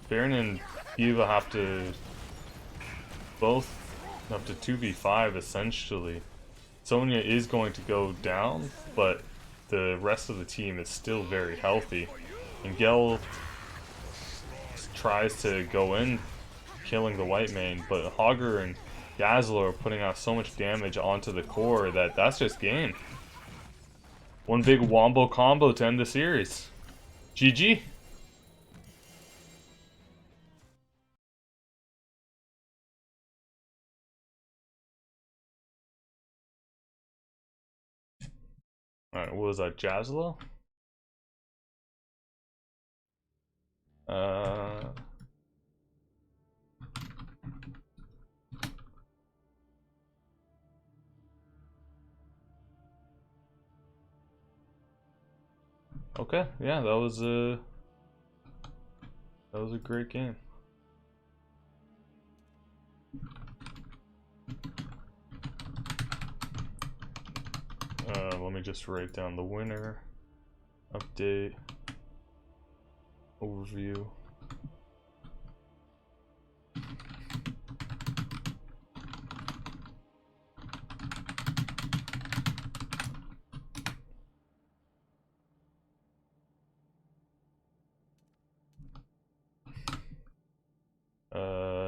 [SPEAKER 1] Baron and Diva have to both have to 2v5 essentially. Sonya is going to go down, but the rest of the team is still very healthy. And Gel tries to go in, killing the white main, but Hogger and Dazzler are putting out so much damage onto the core that that's just game. One big wombo combo to end the series. GG. Alright, what was that, Jazlo? Okay, yeah, that was a great game. Let me just write down the winner, update, overview.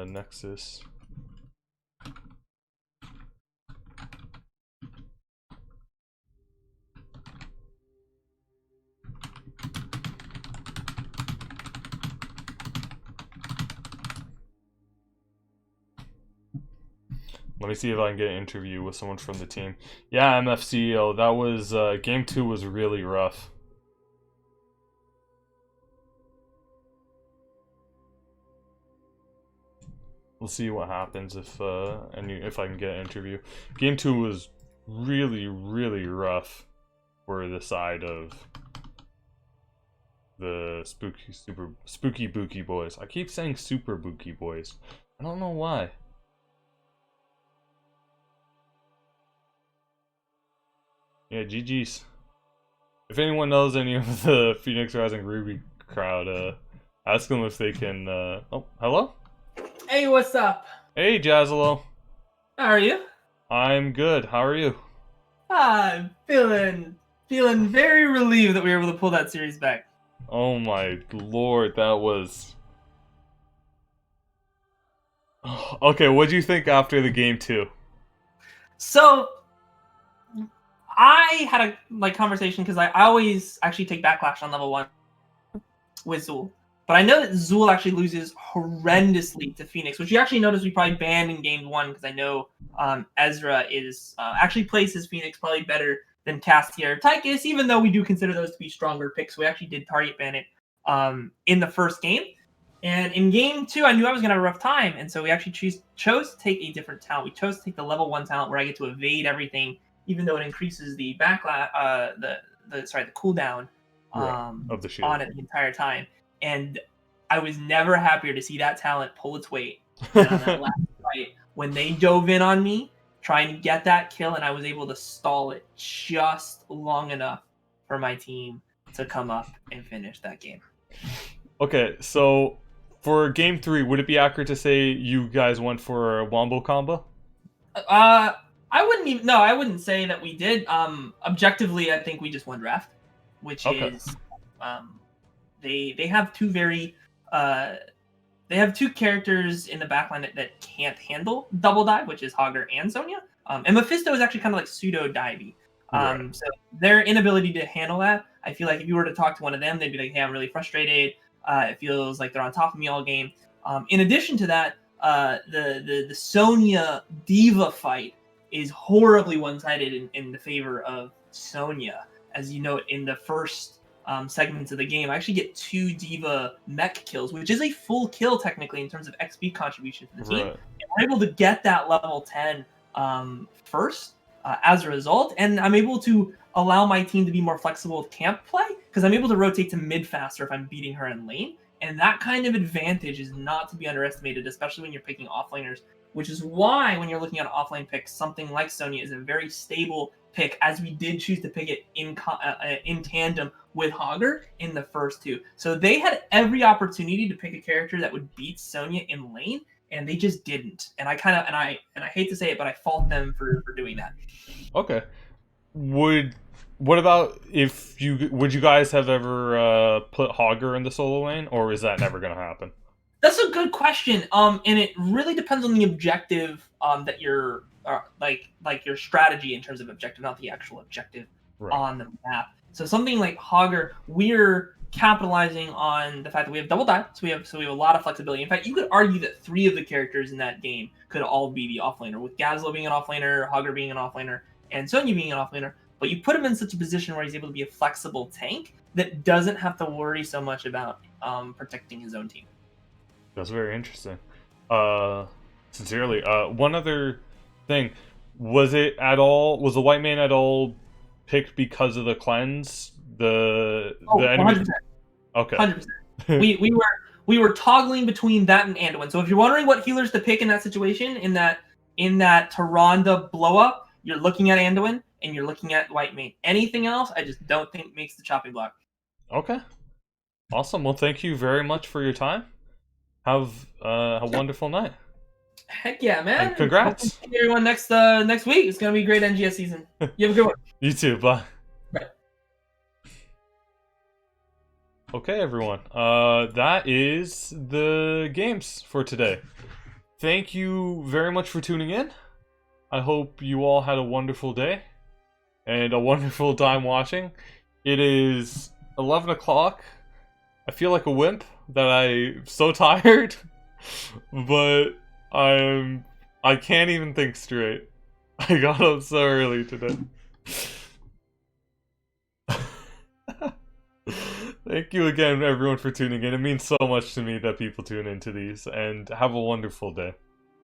[SPEAKER 1] Nexus. Let me see if I can get an interview with someone from the team. Yeah, MFCEO, that was, game 2 was really rough. We'll see what happens if I can get an interview. Game 2 was really, really rough for the side of the Spooky Booky Boys. I keep saying Super Booky Boys. I don't know why. Yeah, GG's. If anyone knows any of the Phoenix Rising Ruby crowd, ask them if they can, oh, hello?
[SPEAKER 4] Hey, what's up?
[SPEAKER 1] Hey, Jazzalo.
[SPEAKER 4] How are you?
[SPEAKER 1] I'm good. How are you?
[SPEAKER 4] I'm feeling very relieved that we were able to pull that series back.
[SPEAKER 1] Oh my lord, that was... Okay, what'd you think after the game 2?
[SPEAKER 4] So, I had a conversation because I always actually take backlash on level 1 with Zool. But I know that Zool actually loses horrendously to Phoenix, which you actually notice we probably banned in game 1 because I know Ezra is actually plays his Phoenix probably better than Castiel or Tychus, even though we do consider those to be stronger picks. We actually did target ban it in the first game. And in game 2, I knew I was going to have a rough time, and so we actually chose to take a different talent. We chose to take the level 1 talent where I get to evade everything, even though it increases the backlash, the cooldown
[SPEAKER 1] Of the shield.
[SPEAKER 4] on it the entire time. And I was never happier to see that talent pull its weight than on that last fight when they dove in on me, trying to get that kill, and I was able to stall it just long enough for my team to come up and finish that game.
[SPEAKER 1] Okay, so for game 3, would it be accurate to say you guys went for a wombo combo?
[SPEAKER 4] I wouldn't say that we did. Objectively, I think we just won draft, which is they have two very they have two characters in the backline that can't handle double dive, which is Hogger and Sonya. And Mephisto is actually kind of like pseudo divey.
[SPEAKER 1] Right.
[SPEAKER 4] So their inability to handle that, I feel like if you were to talk to one of them, they'd be like, "Hey, I'm really frustrated. It feels like they're on top of me all game." In addition to that, the Sonya Diva fight is horribly one-sided in the favor of Sonya. As you note in the first segments of the game, I actually get 2 Diva mech kills, which is a full kill technically in terms of XP contribution to the team.
[SPEAKER 1] Right.
[SPEAKER 4] And we're able to get that level 10 first as a result, and I'm able to allow my team to be more flexible with camp play because I'm able to rotate to mid faster if I'm beating her in lane. And that kind of advantage is not to be underestimated, especially when you're picking offlaners, which is why when you're looking at offlane picks, something like Sonya is a very stable pick, as we did choose to pick it in tandem with Hogger in the first 2. So they had every opportunity to pick a character that would beat Sonya in lane, and they just didn't. And I kind of and I hate to say it, but I fault them for doing that.
[SPEAKER 1] Okay. What about if would you guys have ever put Hogger in the solo lane, or is that never gonna happen?
[SPEAKER 4] That's a good question. And it really depends on the objective that you're like your strategy in terms of objective, not the actual objective on the map. So something like Hogger, we're capitalizing on the fact that we have double dive, so we have a lot of flexibility. In fact, you could argue that 3 of the characters in that game could all be the offlaner, with Gazlo being an offlaner, Hogger being an offlaner, and Sonya being an offlaner. But you put him in such a position where he's able to be a flexible tank that doesn't have to worry so much about protecting his own team.
[SPEAKER 1] That's very interesting. Sincerely, one other thing, was the white man at all picked because of the cleanse? The enemy.
[SPEAKER 4] 100%.
[SPEAKER 1] Okay.
[SPEAKER 4] 100%. We were toggling between that and Anduin. So if you're wondering what healers to pick in that situation, in that Tyrande blow up, you're looking at Anduin and you're looking at white man. Anything else, I just don't think makes the chopping block.
[SPEAKER 1] Okay. Awesome. Well, thank you very much for your time. Have a wonderful night.
[SPEAKER 4] Heck yeah, man!
[SPEAKER 1] And congrats.
[SPEAKER 4] Hope to see everyone next week. It's gonna be a great NGS season. You have a good one.
[SPEAKER 1] You too. Bye.
[SPEAKER 4] Bye.
[SPEAKER 1] Okay, everyone. That is the games for today. Thank you very much for tuning in. I hope you all had a wonderful day and a wonderful time watching. It is 11 o'clock. I feel like a wimp that I'm so tired, but I can't even think straight. I got up so early today. Thank you again, everyone, for tuning in. It means so much to me that people tune into these, and have a wonderful day.